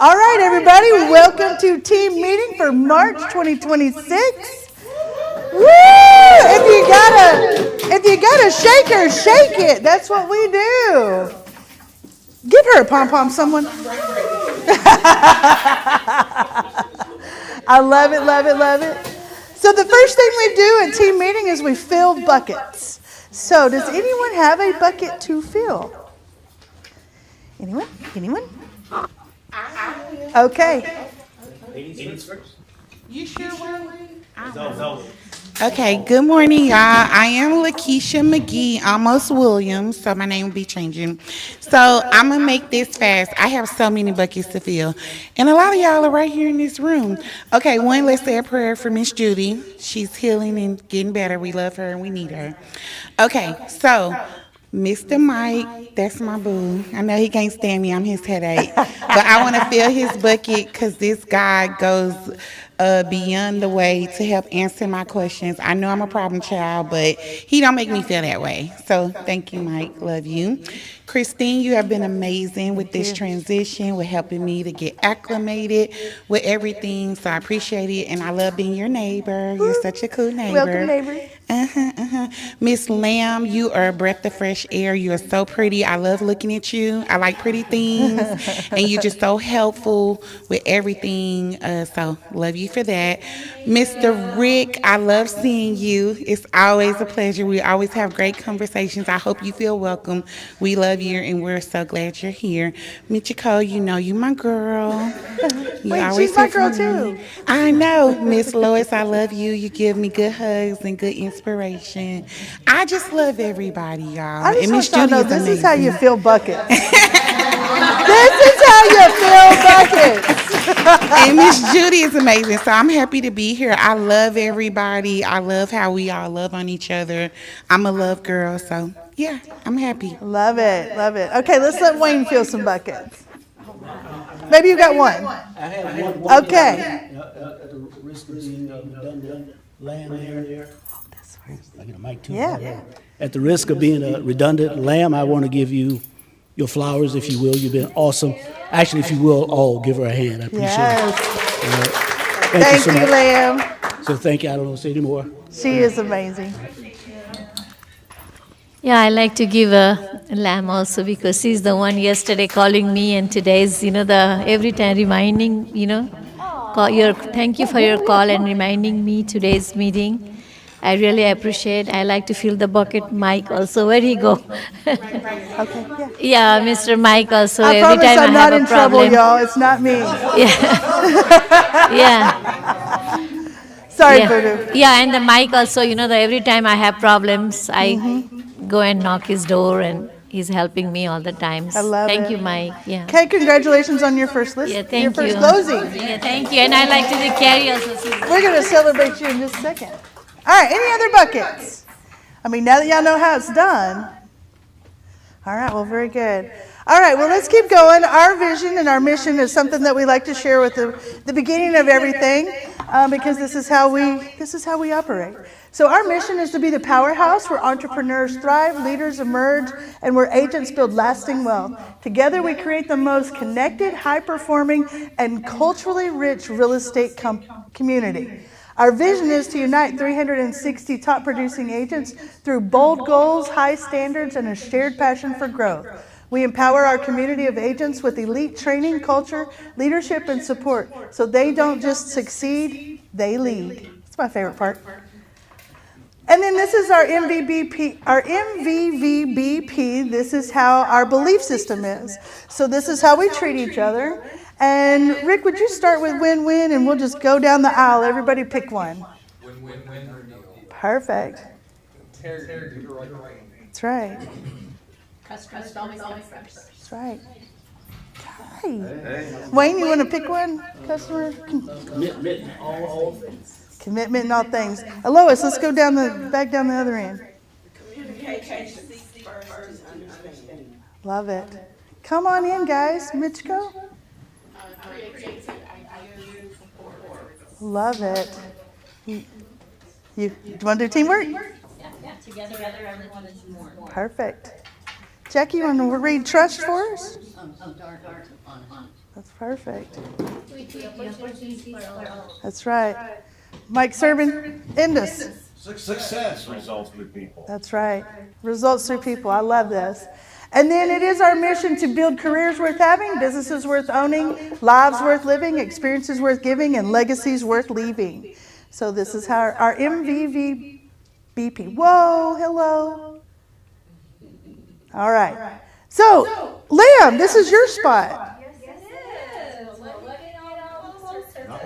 All right, everybody, welcome to team meeting for March 2026. Woo! If you got a shaker, shake it. That's what we do. Give her a pom-pom, someone. I love it, love it, love it. So the first thing we do at team meeting is we fill buckets. So does anyone have a bucket to fill? Anyone? Anyone? Okay. Ladies first. You sure will? Okay, good morning, y'all. I am Lakeisha McGee, almost Williams, so my name will be changing. So I'm going to make this fast. I have so many buckets to fill, and a lot of y'all are right here in this room. Okay, one, let's say a prayer for Miss Judy. She's healing and getting better. We love her and we need her. Okay, so Mr. Mike, that's my boo. I know he can't stand me. I'm his headache. But I want to fill his bucket because this guy goes beyond the way to help answer my questions. I know I'm a problem child, but he don't make me feel that way. So thank you, Mike. Love you. Christine, you have been amazing with this transition, with helping me to get acclimated with everything. So I appreciate it, and I love being your neighbor. You're such a cool neighbor. Welcome, neighbor. Miss Lamb, you are a breath of fresh air. You are so pretty. I love looking at you. I like pretty things, and you're just so helpful with everything. So love you for that. Mr. Rick, I love seeing you. It's always a pleasure. We always have great conversations. I hope you feel welcome. We love you, and we're so glad you're here. Michiko, you know you my girl. You Wait, always she's my here for girl me. too. I know, Miss Lois. I love you. You give me good hugs and good inspiration. I just love everybody, y'all. I just And Miss want y'all to Judy know is this amazing. is how you fill buckets. This is how you fill buckets. And Miss Judy is amazing. So I'm happy to be here. I love everybody. I love how we all love on each other. I'm a love girl, so yeah, I'm happy. Love it, love it. Okay, let's let Wayne fill some buckets. Maybe you got one. I have one. Okay. At the risk of being redundant, Lamb here. I get a mic too. Yeah. At the risk of being redundant, Lamb, I want to give you your flowers, if you will. You've been awesome. Actually, if you will, all give her a hand. I appreciate Yes. it. Thank so you, much. Lamb. So thank you. I don't know what to say anymore. She is amazing. Yeah, I like to give a Lamb also because she's the one yesterday calling me and today's, the every time reminding, thank you for your call and reminding me today's meeting. I really appreciate. I like to fill the bucket. Mike also, where he go? Okay, yeah. Yeah, Mr. Mike also. I Every promise time I'm I not have in a trouble, problem. y'all. It's not me. Yeah. Sorry, Yeah. Voodoo. Yeah, and the Mike also, every time I have problems, I go and knock his door and he's helping me all the times. I love Thank it. you, Mike. Yeah. Okay, congratulations on your first list. Yeah, Your thank first you. closing. Yeah, thank you. And I like to do carry also. We're going to celebrate you in just a second. All right, any other buckets? I mean, now that y'all know how it's done. All right, well, very good. All right, well, let's keep going. Our vision and our mission is something that we like to share with the beginning of everything because this is how we operate. So our mission is to be the powerhouse where entrepreneurs thrive, leaders emerge, and where agents build lasting wealth. Together, we create the most connected, high-performing, and culturally rich real estate community. Our vision is to unite 360 top producing agents through bold goals, high standards, and a shared passion for growth. We empower our community of agents with elite training, culture, leadership, and support so they don't just succeed, they lead. That's my favorite part. And then this is our MVVBP. This is how our belief system is. So this is how we treat each other. And Rick, would you start with win-win, and we'll just go down the aisle. Everybody pick one. Win-win or deal. Perfect. That's right. Customers always fresh. That's right. Hey. Wayne, you want to pick one? Customer Commitment, all things. commitment in all things. Lois, let's go back down the other end. Love it. Come on in, guys. Michiko. Love it. You want to do teamwork? Yeah, together everyone is more. Perfect. Jackie, you want to read trust for us? That's perfect. That's right. Mike Serban, Indus. Success results through people. That's right. Results through people. I love this. And then it is our mission to build careers worth having, businesses worth owning, lives worth living, experiences worth giving, and legacies worth leaving. So this is how our MVVBP. Whoa, hello. All right. So, Liam, this is your spot.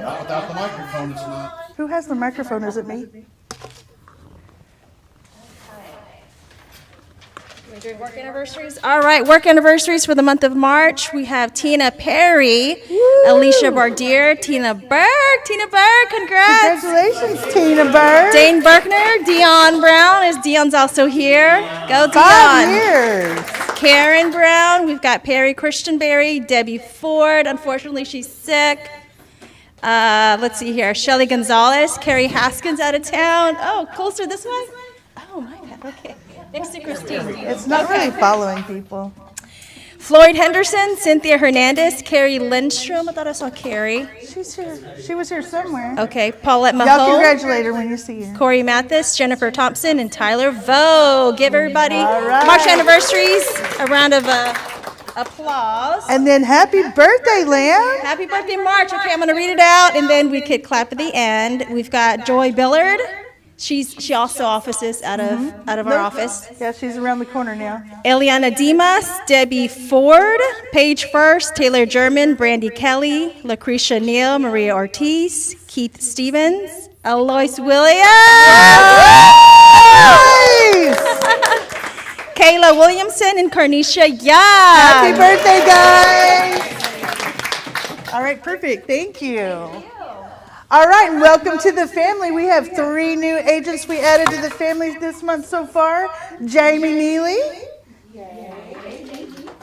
Not without the microphone, it's not. Who has the microphone? Is it me? We're doing work anniversaries. All right, work anniversaries for the month of March. We have Tina Perry, Alicia Bardier, Tina Burke. Tina Burke, congrats. Congratulations, Tina Bird. Dane Berkner, Dion Brown, as Dion's also here. Go 5 Dion. years. Karen Brown. We've got Perry Christianberry, Debbie Ford. Unfortunately, she's sick. Let's see here. Shelly Gonzalez, Carrie Haskins out of town. Oh, closer this way? Oh, my God. Okay. Next to Christine. It's not really following people. Floyd Henderson, Cynthia Hernandez, Carrie Lindstrom. I thought I saw Carrie. She's here. She was here somewhere. Okay. Paulette Y'all Mahone, congratulate her when you see her. Corey Mathis, Jennifer Thompson, and Tyler Vo. Give everybody right. March anniversaries a round of applause. And then happy birthday, Lamb. Happy birthday, March. Okay, I'm going to read it out, and then we could clap at the end. We've got Joy Billard. She also offices out of our office. Yeah, she's around the corner now. Eliana Dimas, Debbie Ford, Paige First, Taylor German, Brandy Kelly, Lucretia Neal, Maria Ortiz, Keith Stevens, Alois Williams, Nice! Kayla Williamson, and Carnisha Young. Happy birthday, guys. All right, perfect. Thank you. All right, and welcome to the family. We have 3 new agents we added to the family this month so far. Jamie Neely.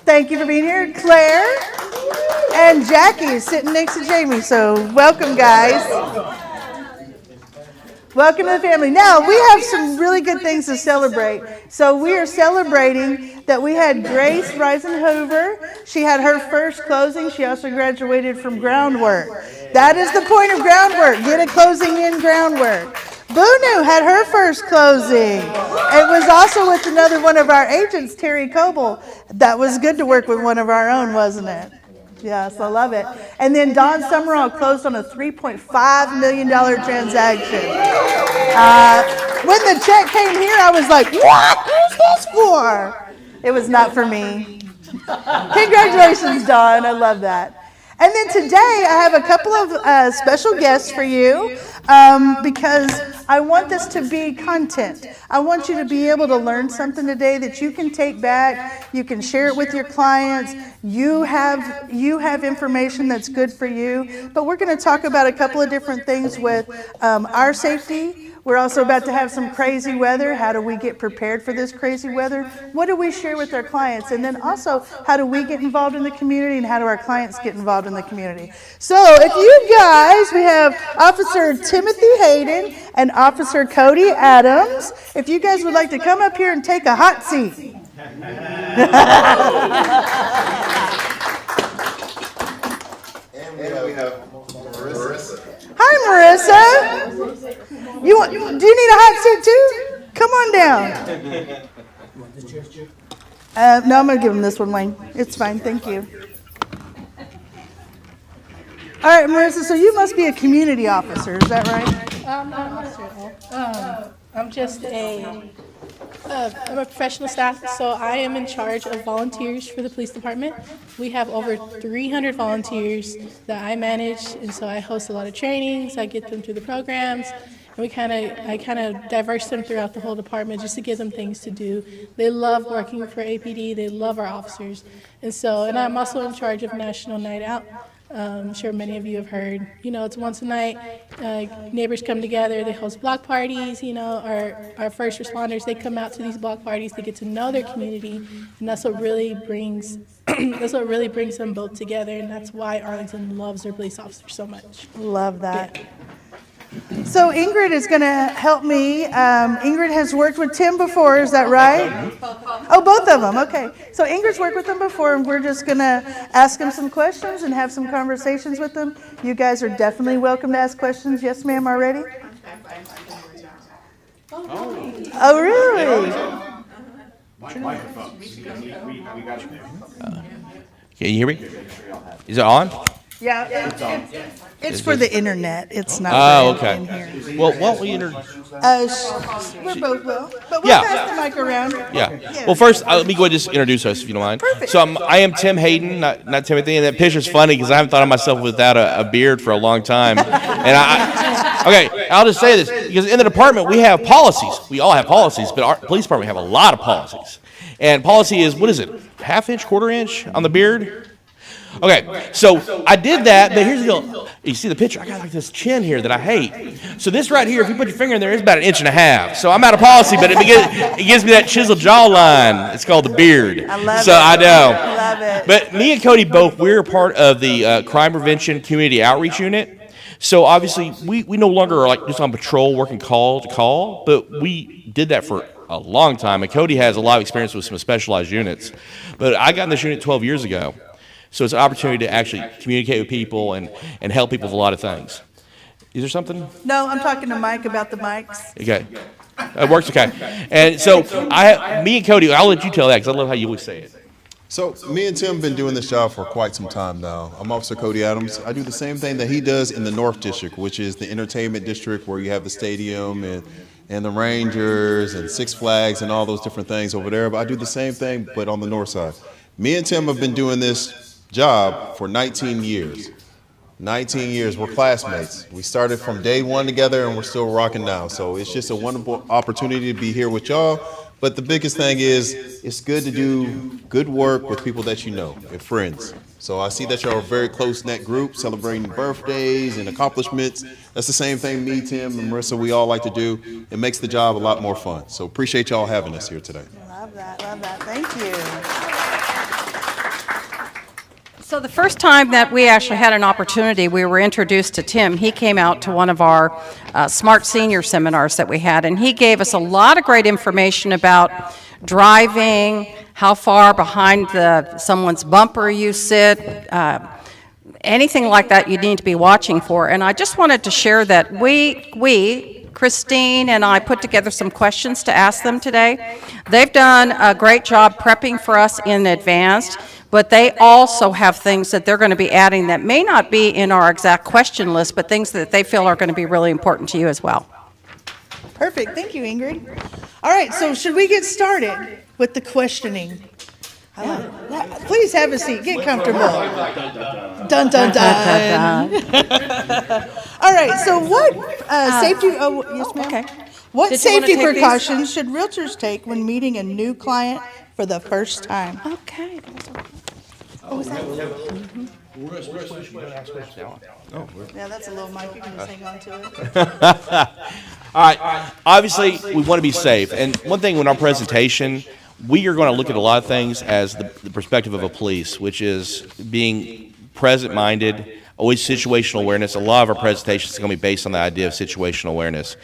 Thank you for being here. Claire. And Jackie is sitting next to Jamie. So welcome, guys. Welcome to the family. Now, we have some really good things to celebrate. So we are celebrating that we had Grace Reisenhover. She had her first closing. She also graduated from groundwork. That is the point of groundwork. Get a closing in groundwork. Bunu had her first closing. It was also with another one of our agents, Terry Coble. That was good to work with one of our own, wasn't it? Yes, I love it. And then Don Summerall closed on a $3.5 million transaction. When the check came here, I was like, what? Who's this for? It was not for me. Congratulations, Don. I love that. And then today, I have a couple of special guests for you because I want this to be content. I want you to be able to learn something today that you can take back. You can share it with your clients. You have information that's good for you. But we're going to talk about a couple of different things with our safety. We're also about to have some crazy weather. How do we get prepared for this crazy weather? What do we share with our clients? And then also, how do we get involved in the community and how do our clients get involved in the community? So if you guys, we have Officer Timothy Hayden and Officer Cody Adams. If you guys would like to come up here and take a hot seat. And we have Marissa. Hi, Marissa. Do you need a hot seat too? Come on down. No, I'm going to give him this one, Wayne. It's fine. Thank you. All right, Marissa, so you must be a community officer. Is that right? I'm not an officer at all. I'm just I'm a professional staff, so I am in charge of volunteers for the police department. We have over 300 volunteers that I manage, and so I host a lot of trainings. I get them through the programs, and I kind of diverse them throughout the whole department just to give them things to do. They love working for APD. They love our officers, and I'm also in charge of National Night Out. I'm sure many of you have heard, it's once a night, neighbors come together, they host block parties, our first responders, they come out to these block parties to get to know their community, and that's what really brings them both together, and that's why Arlington loves their police officers so much. Love that. So Ingrid is going to help me. Ingrid has worked with Tim before, is that right? Oh, both of them, okay. So Ingrid's worked with them before, and we're just going to ask them some questions and have some conversations with them. You guys are definitely welcome to ask questions. Yes, ma'am, already? Oh, really? Can you hear me? Is it on? Yeah, it's for the internet. It's not Oh, for in okay. here. Well, why don't we We're both will, but we'll Yeah. pass the mic around. Yeah. Well, first, let me go ahead and just introduce us, if you don't mind. Perfect. So I am Tim Hayden, not Timothy. And that picture's funny because I haven't thought of myself without a beard for a long time. And okay, I'll just say this because in the department we have policies. We all have policies, but our police department have a lot of policies. And policy is, what is it, half inch, quarter inch on the beard? Okay, so I did that, but here's the deal. You see the picture? I got like this chin here that I hate. So this right here, if you put your finger in there, it's about 1.5 inches. So I'm out of policy, but it gives me that chiseled jawline. It's called the beard. I love so it. I know. I love it. But me and Cody both, we're part of the Crime Prevention Community Outreach Unit. So obviously, we no longer are like just on patrol working call to call, but we did that for a long time. And Cody has a lot of experience with some specialized units. But I got in this unit 12 years ago. So it's an opportunity to actually communicate with people and help people with a lot of things. Is there something? No, I'm talking to Mike about the mics. Okay. It works okay. And so me and Cody, I'll let you tell that because I love how you always say it. So me and Tim have been doing this job for quite some time now. I'm Officer Cody Adams. I do the same thing that he does in the North District, which is the entertainment district where you have the stadium and the Rangers and Six Flags and all those different things over there. But I do the same thing, but on the north side. Me and Tim have been doing this job for 19 years. 19 years, we're classmates. We started from day one together and we're still rocking now. So it's just a wonderful opportunity to be here with y'all. But the biggest thing is it's good to do good work with people that you know and friends. So I see that y'all are a very close-knit group celebrating birthdays and accomplishments. That's the same thing me, Tim, and Marissa, we all like to do. It makes the job a lot more fun. So appreciate y'all having us here today. Love that, love that. Thank you. So the first time that we actually had an opportunity, we were introduced to Tim. He came out to one of our Smart Senior seminars that we had, and he gave us a lot of great information about driving, how far behind someone's bumper you sit, anything like that you need to be watching for. And I just wanted to share that we, Christine and I, put together some questions to ask them today. They've done a great job prepping for us in advance, but they also have things that they're going to be adding that may not be in our exact question list, but things that they feel are going to be really important to you as well. Perfect. Thank you, Ingrid. All right, so should we get started with the questioning? Please have a seat. Get comfortable. Dun, dun, dun. All right, so what safety, oh, yes, ma'am? Okay. What Did you wanna safety take these? precautions should realtors take when meeting a new client for the first time? Okay. Yeah, that's a little mic. You can just hang on to it. All right. Obviously, we want to be safe. And one thing in our presentation, we are going to look at a lot of things as the perspective of a police, which is being present-minded, always situational awareness. A lot of our presentations is going to be based on the idea of situational awareness.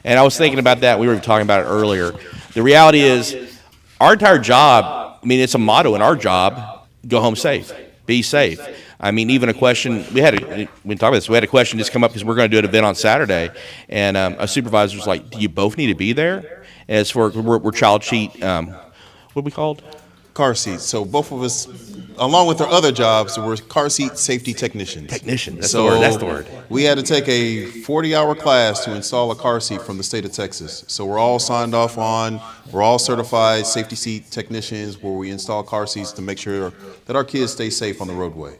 And I was thinking about that. We were talking about it earlier. The reality is our entire job, I mean, it's a motto in our job, go home safe, be safe. I mean, even a question, we had a question just come up because we're going to do an event on Saturday, and a supervisor was like, do you both need to be there? And it's for, we're child seat, what are we called? Car seats. So both of us, along with our other jobs, we're car seat safety technicians. That's the word, that's the word. We had to take a 40-hour class to install a car seat from the state of Texas. So we're all signed off on, we're all certified safety seat technicians where we install car seats to make sure that our kids stay safe on the roadway.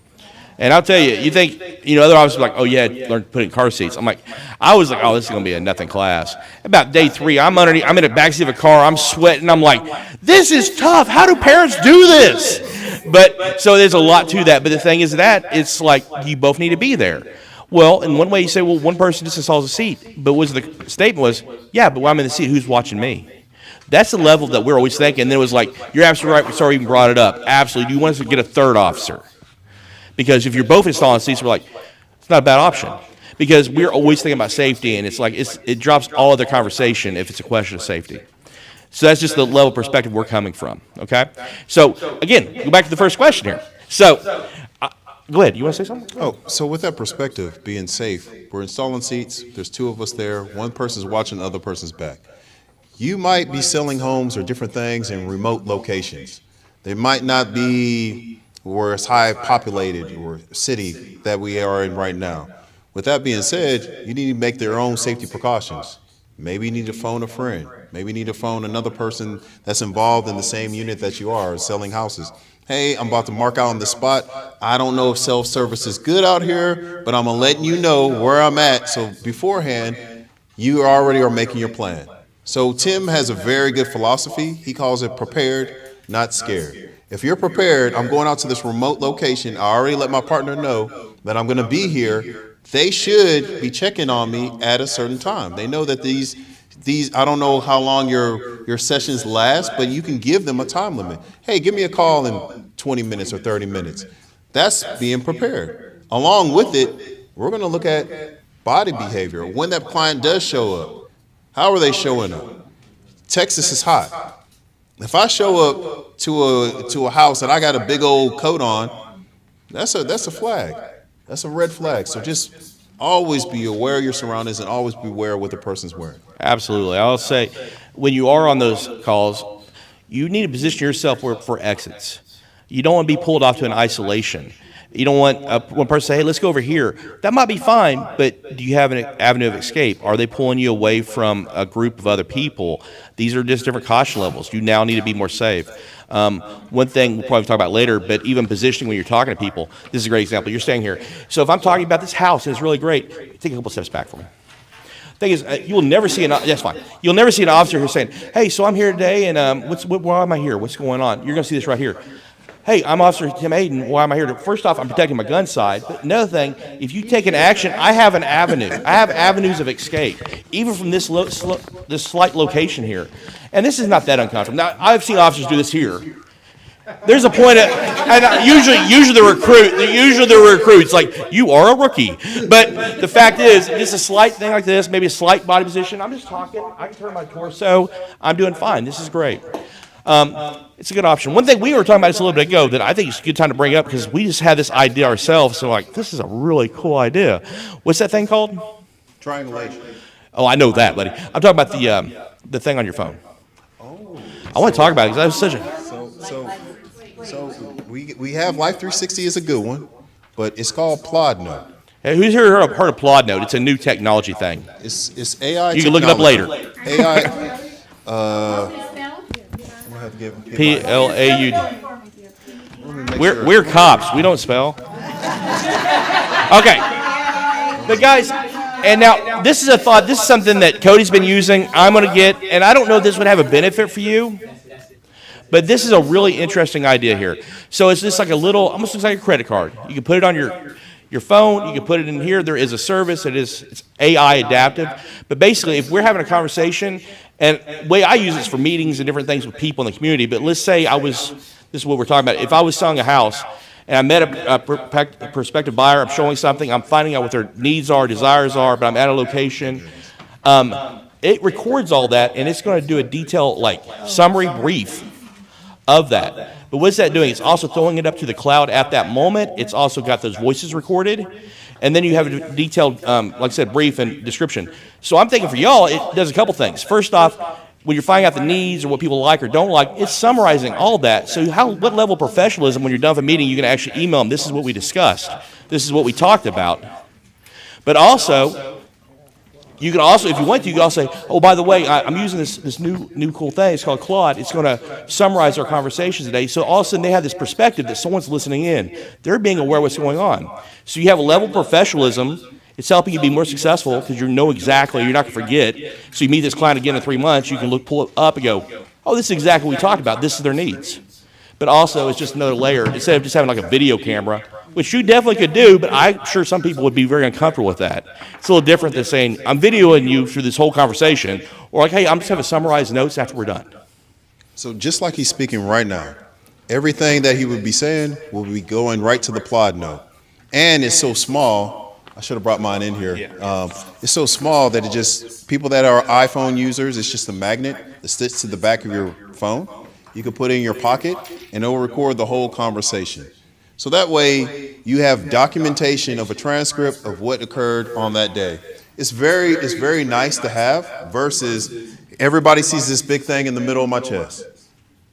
And I'll tell you, you think, other officers are like, oh, yeah, learn to put in car seats. I was like, oh, this is going to be a nothing class. About day 3, I'm in the backseat of a car, I'm sweating, I'm like, this is tough. How do parents do this? But, so there's a lot to that. But the thing is that it's like, you both need to be there. Well, in one way you say, well, one person just installs a seat. But the statement was, yeah, but when I'm in the seat, who's watching me? That's the level that we're always thinking. And then it was like, you're absolutely right, sorry you even brought it up. Absolutely. Do you want us to get a third officer? Because if you're both installing seats, we're like, it's not a bad option. because we're always thinking about safety, and it's like it drops all other conversation if it's a question of safety. So that's just the level of perspective we're coming from, okay? So, again, go back to the first question here. So, go ahead. You want to say something? Oh, so with that perspective, being safe, we're installing seats. There's two of us there. One person's watching the other person's back. You might be selling homes or different things in remote locations. They might not be where it's high populated or city that we are in right now. With that being said, you need to make their own safety precautions. Maybe you need to phone a friend. Maybe you need to phone another person that's involved in the same unit that you are, selling houses. Hey, I'm about to mark out on the spot. I don't know if self-service is good out here, but I'm gonna let you know where I'm at. So beforehand, you already are making your plan. So Tim has a very good philosophy. He calls it prepared, not scared. If you're prepared, I'm going out to this remote location. I already let my partner know that I'm gonna be here. They should be checking on me at a certain time. They know that these I don't know how long your sessions last, but you can give them a time limit. Hey, give me a call in 20 minutes or 30 minutes. That's being prepared. Along with it, we're going to look at body behavior. When that client does show up, how are they showing up? Texas is hot. If I show up to a house and I got a big old coat on, that's a flag. That's a red flag. So just always be aware of your surroundings and always be aware of what the person's wearing. Absolutely. I'll say, when you are on those calls, you need to position yourself for exits. You don't want to be pulled off to an isolation. You don't want one person to say, hey, let's go over here. That might be fine, but do you have an avenue of escape? Are they pulling you away from a group of other people? These are just different caution levels. You now need to be more safe. One thing we'll probably talk about later, but even positioning when you're talking to people, this is a great example. You're staying here. So if I'm talking about this house and it's really great, take a couple steps back for me. Thing is, you will never see that's fine. You'll never see an officer who's saying, hey, so I'm here today, and why am I here? What's going on? You're going to see this right here. Hey, I'm Officer Tim Aiden. Why am I here? First off, I'm protecting my gun side. But another thing, if you take an action, I have an avenue. I have avenues of escape, even from this slight location here. And this is not that uncomfortable. Now, I've seen officers do this here. There's a point and usually the recruits like, you are a rookie. But the fact is, just a slight thing like this, maybe a slight body position. I'm just talking. I can turn my torso. I'm doing fine. This is great. It's a good option. One thing we were talking about just a little bit ago that I think it's a good time to bring up because we just had this idea ourselves. So like, this is a really cool idea. What's that thing called? Triangulation. Oh, I know that, buddy. I'm talking about the thing on your phone. Oh. I want to talk about it because that was such a. So we have Life 360 is a good one, but it's called Plod Note. Hey, who's here heard of Plod Note? It's a new technology thing. It's AI. You can look it up later. AI. I'm gonna have to give PLAUD. We're cops. We don't spell. Okay. The guys, and now this is a thought. This is something that Cody's been using. I'm going to get, and I don't know if this would have a benefit for you, but this is a really interesting idea here. So it's just like a little, almost looks like a credit card. You can put it on your phone. You can put it in here. There is a service. It's AI adaptive. But basically, if we're having a conversation, and the way I use this for meetings and different things with people in the community, but let's say this is what we're talking about. If I was selling a house and I met a prospective buyer, I'm showing something, I'm finding out what their needs are, desires are, but I'm at a location. It records all that, and it's going to do a detailed, summary brief of that. But what's that doing? It's also throwing it up to the cloud at that moment. It's also got those voices recorded. And then you have a detailed, like I said, brief and description. So I'm thinking for y'all, it does a couple things. First off, when you're finding out the needs or what people like or don't like, it's summarizing all that. So what level of professionalism, when you're done with a meeting, you can actually email them, this is what we discussed. This is what we talked about. But also, you can also, if you want to, you can also say, oh, by the way, I'm using this new cool thing. It's called Claude. It's going to summarize our conversations today. So all of a sudden they have this perspective that someone's listening in. They're being aware of what's going on. So you have a level of professionalism. It's helping you be more successful because you know exactly, you're not going to forget. So you meet this client again in 3 months, you can pull it up and go, oh, this is exactly what we talked about. This is their needs. But also, it's just another layer. Instead of just having like a video camera, which you definitely could do, but I'm sure some people would be very uncomfortable with that. It's a little different than saying, I'm videoing you through this whole conversation, or like, hey, I'm just having summarized notes after we're done. So just like he's speaking right now, everything that he would be saying will be going right to the Plod Note. And it's so small, I should have brought mine in here. It's so small that people that are iPhone users, it's just a magnet that sticks to the back of your phone. You can put it in your pocket and it will record the whole conversation. So that way you have documentation of a transcript of what occurred on that day. It's very nice to have versus everybody sees this big thing in the middle of my chest.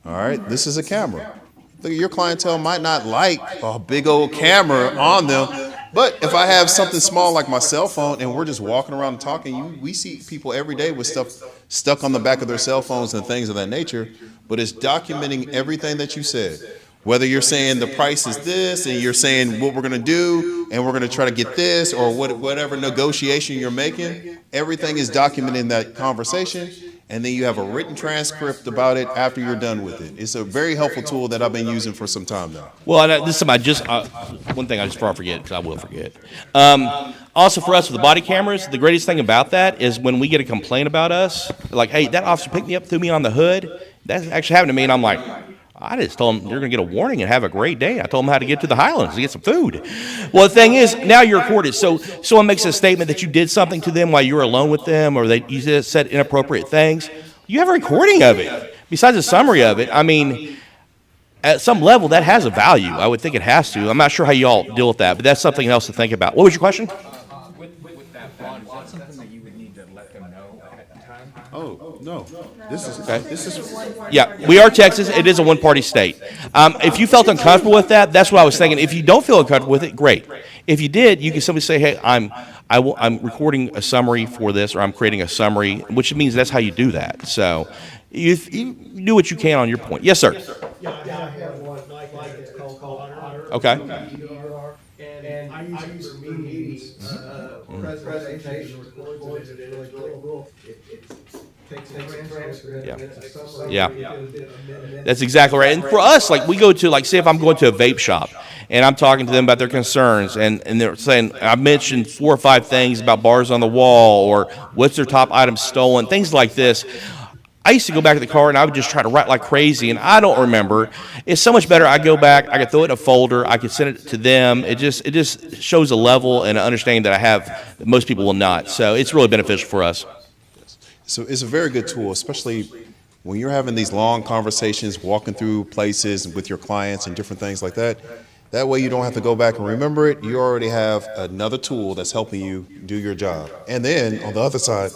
All right, this is a camera. Your clientele might not like a big old camera on them. But if I have something small like my cell phone and we're just walking around and talking, we see people every day with stuff stuck on the back of their cell phones and things of that nature, but it's documenting everything that you said. Whether you're saying the price is this and you're saying what we're going to do and we're going to try to get this or whatever negotiation you're making, everything is documented in that conversation. And then you have a written transcript about it after you're done with it. It's a very helpful tool that I've been using for some time now. Well, and this is one thing I just forget because I will forget. Also, for us with the body cameras, the greatest thing about that is when we get a complaint about us, like, hey, that officer picked me up, threw me on the hood. That's actually happened to me, and I'm like, I just told them you're going to get a warning and have a great day. I told them how to get to the Highlands to get some food. Well, the thing is, now you're recorded. So someone makes a statement that you did something to them while you were alone with them, or you just said inappropriate things. You have a recording of it. Besides a summary of it, I mean, at some level, that has a value. I would think it has to. I'm not sure how you all deal with that, but that's something else to think about. What was your question? With that bond, is that something that you would need to let them know at the time? Oh, no. This is Yeah, we are Texas. It is a one-party state. If you felt uncomfortable with that, that's what I was thinking. If you don't feel uncomfortable with it, great. If you did, you can simply say, hey, I'm recording a summary for this, or I'm creating a summary, which means that's how you do that. So you do what you can on your point. Yes, sir. Yeah, I have one. It's called Otter. Okay. And I use it for meetings, presentation, records it, it's really cool. It takes a transcript, Yeah. it's a summary. Yeah. within a minute. That's exactly right. And for us, like we go to, like, say if I'm going to a vape shop and I'm talking to them about their concerns and they're saying, I mentioned 4 or 5 things about bars on the wall or what's their top item stolen, things like this. I used to go back to the car and I would just try to write like crazy, and I don't remember. It's so much better. I go back, I could throw it in a folder, I could send it to them. It just shows a level and an understanding that I have that most people will not. So it's really beneficial for us. So it's a very good tool, especially when you're having these long conversations, walking through places with your clients and different things like that. That way you don't have to go back and remember it. You already have another tool that's helping you do your job. And then on the other side,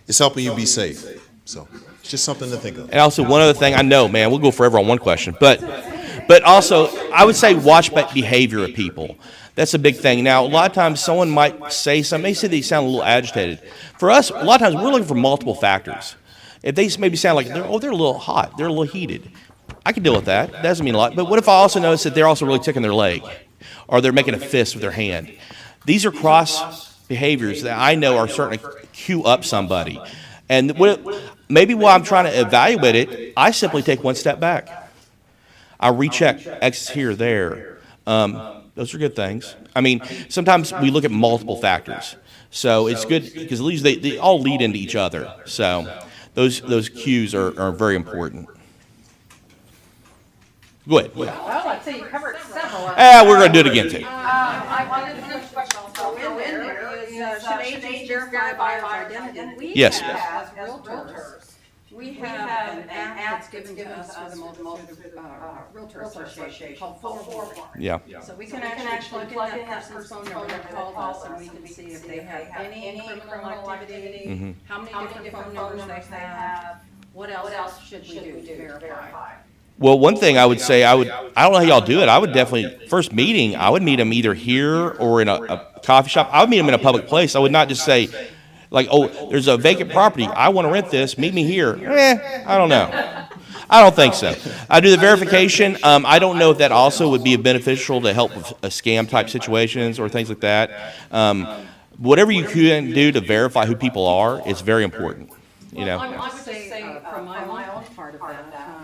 it's helping you be safe. So it's just something to think of. And also one other thing, I know, man, we'll go forever on one question, but also I would say watch behavior of people. That's a big thing. Now, a lot of times someone might say something, they say they sound a little agitated. For us, a lot of times we're looking for multiple factors. If they maybe sound like they're a little hot, they're a little heated, I can deal with that. That doesn't mean a lot. But what if I also notice that they're also really ticking their leg, or they're making a fist with their hand? These are cross behaviors that I know are starting to cue up somebody. And maybe while I'm trying to evaluate it, I simply take one step back. I recheck X here, there. Those are good things. I mean, sometimes we look at multiple factors. So it's good because at least they all lead into each other. So those cues are very important. Go ahead. Well, I'd say you covered several. We're going to do it again, too. I wanted to finish question also in there is, should agents verify buyer's identity? Yes. As realtors, we have an app that's given to us with a multitude of realtor association called Forward. Yeah. So we can actually plug in that person's phone number that called us, and we can see if they have any criminal activity, how many different phone numbers they have, what else should we do to verify? Well, one thing I would say, I don't know how y'all do it. I would definitely, first meeting, I would meet them either here or in a coffee shop. I would meet them in a public place. I would not just say, like, oh, there's a vacant property. I want to rent this. Meet me here. I don't know. I don't think so. I do the verification. I don't know if that also would be beneficial to help with scam type situations or things like that. Whatever you can do to verify who people are, it's very important. You know. I would say from my own part of that,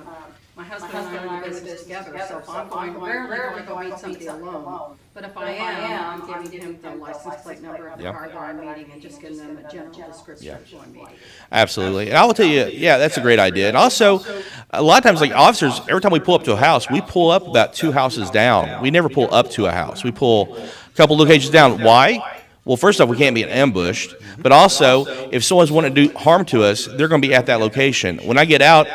my husband and I do business together, so if I'm rarely going to go meet somebody alone. But if I am, I'm giving him the license plate number of the car that I'm meeting and just giving them a general description of who I'm meeting. Absolutely. And I will tell you, yeah, that's a great idea. And also, a lot of times, like officers, every time we pull up to a house, we pull up about 2 houses down. We never pull up to a house. We pull a couple locations down. Why? Well, first off, we can't be ambushed, but also, if someone's wanting to do harm to us, they're going to be at that location. When I get out,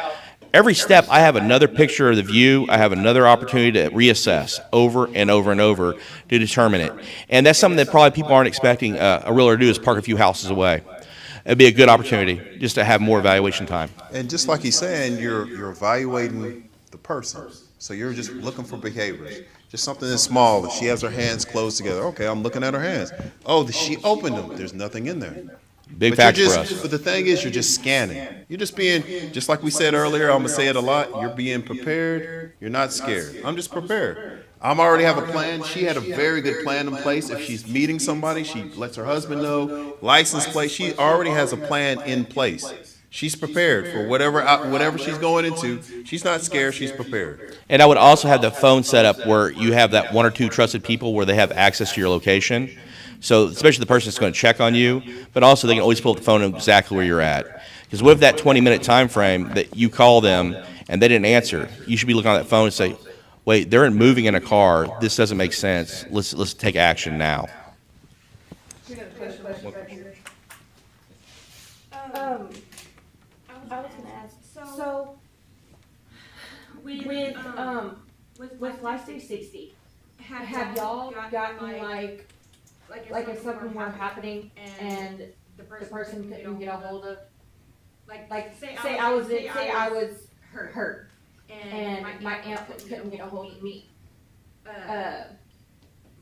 every step, I have another picture of the view. I have another opportunity to reassess over and over and over to determine it. And that's something that probably people aren't expecting a realtor to do, is park a few houses away. It'd be a good opportunity just to have more evaluation time. And just like he's saying, you're evaluating the person. So you're just looking for behaviors. Just something that's small. If she has her hands closed together, okay, I'm looking at her hands. Oh, she opened them. There's nothing in there. Big factor for us. But the thing is, you're just scanning. You're just being, just like we said earlier, I'm going to say it a lot, you're being prepared. You're not scared. I'm just prepared. I already have a plan. She had a very good plan in place. If she's meeting somebody, she lets her husband know, license plate. She already has a plan in place. She's prepared for whatever she's going into. She's not scared. She's prepared. And I would also have the phone set up where you have that 1 or 2 trusted people where they have access to your location. So especially the person that's going to check on you, but also they can always pull up the phone and know exactly where you're at. Because with that 20-minute time frame that you call them and they didn't answer, you should be looking on that phone and say, wait, they're moving in a car. This doesn't make sense. Let's take action now. I was going to ask, so with Life 360, have y'all gotten like if something were happening and the person couldn't get a hold of, like say I was hurt and my aunt couldn't get a hold of me,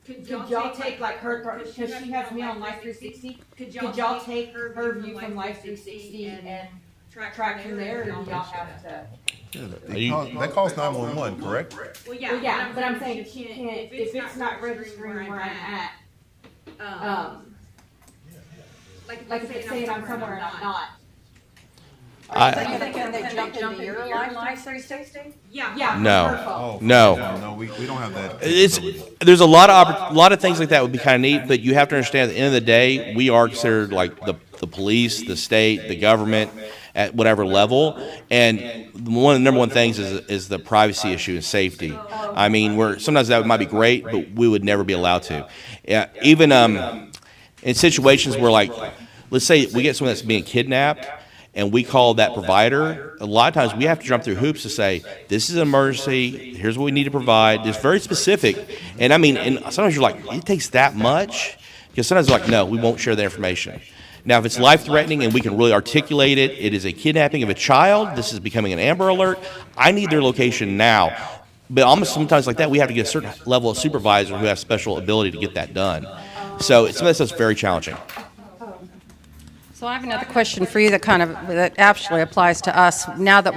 could y'all take like her, because she has me on Life 360, could y'all take her view from Life 360 and track from there, or do y'all have to? That calls 911, correct? Well, yeah, but I'm saying if it's not registering where I'm at, like if it's saying I'm somewhere and I'm not. Can they jump into your Life 360? Yeah. No. No, we don't have that. There's a lot of things like that would be kind of neat, but you have to understand at the end of the day, we are considered like the police, the state, the government at whatever level, and one of the number one things is the privacy issue and safety. I mean, sometimes that might be great, but we would never be allowed to. Even in situations where, like, let's say we get someone that's being kidnapped, and we call that provider, a lot of times we have to jump through hoops to say, this is an emergency, here's what we need to provide. It's very specific. And I mean, and sometimes you're like, it takes that much? Because sometimes they're like, no, we won't share the information. Now, if it's life-threatening and we can really articulate it, it is a kidnapping of a child, this is becoming an Amber Alert, I need their location now. But almost sometimes like that, we have to get a certain level of supervisor who have special ability to get that done. So some of that stuff's very challenging. So I have another question for you that actually applies to us. Now that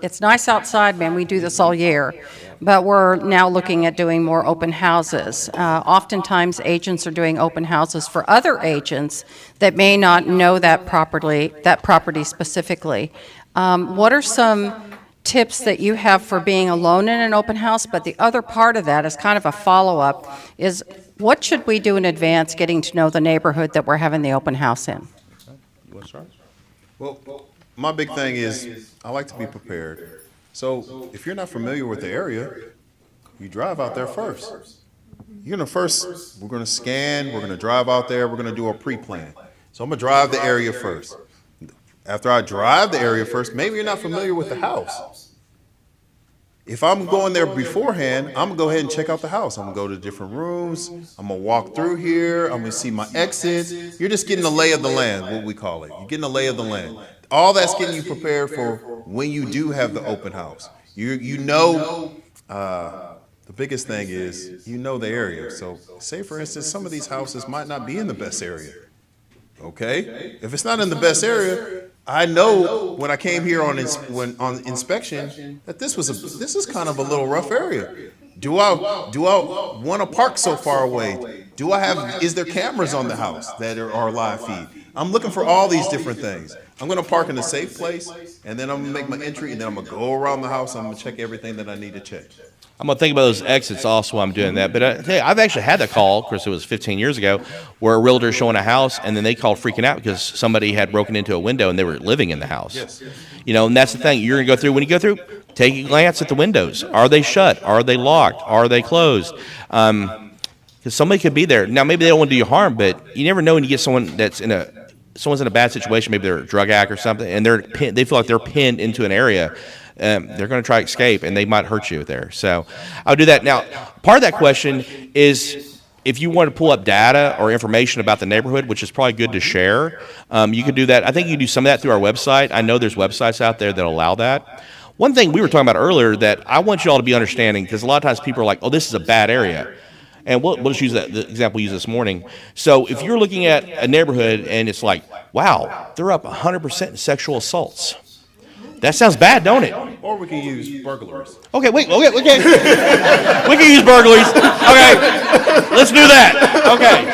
it's nice outside, man, we do this all year, but we're now looking at doing more open houses. Oftentimes, agents are doing open houses for other agents that may not know that property specifically. What are some tips that you have for being alone in an open house? But the other part of that is kind of a follow-up, is what should we do in advance getting to know the neighborhood that we're having the open house in? Well, my big thing is I like to be prepared. So if you're not familiar with the area, you drive out there first. We're going to scan, we're going to drive out there, we're going to do a pre-plan. So I'm going to drive the area first. After I drive the area first, maybe you're not familiar with the house. If I'm going there beforehand, I'm going to go ahead and check out the house. I'm going to go to different rooms. I'm going to walk through here. I'm going to see my exits. You're just getting the lay of the land, what we call it. You're getting the lay of the land. All that's getting you prepared for when you do have the open house. You know, the biggest thing is you know the area. So say, for instance, some of these houses might not be in the best area. Okay? If it's not in the best area, I know when I came here on inspection that this is kind of a little rough area. Do I want to park so far away? Is there cameras on the house that are live feed? I'm looking for all these different things. I'm going to park in a safe place, and then I'm going to make my entry, and then I'm going to go around the house. I'm going to check everything that I need to check. I'm going to think about those exits also while I'm doing that. But I tell you, I've actually had that call, of course it was 15 years ago, where a realtor showing a house, and then they called freaking out because somebody had broken into a window and they were living in the house. Yes. You know, and that's the thing. You're going to go through, when you go through, take a glance at the windows. Are they shut? Are they locked? Are they closed? Because because somebody could be there. Now, maybe they don't want to do you harm, but you never know when you get someone that's someone's in a bad situation. Maybe they're a drug addict or something, and they feel like they're pinned into an area. They're going to try to escape, and they might hurt you there. So I'll do that. Now, part of that question is if you want to pull up data or information about the neighborhood, which is probably good to share, you could do that. I think you can do some of that through our website. I know there's websites out there that allow that. One thing we were talking about earlier that I want you all to be understanding, because a lot of times people are like, oh, this is a bad area. And we'll just use the example we used this morning. So if you're looking at a neighborhood and it's like, wow, they're up 100% in sexual assaults. That sounds bad, don't it? Or we can use burglaries. Okay, wait, okay. We can use burglaries. Okay, let's do that. Okay.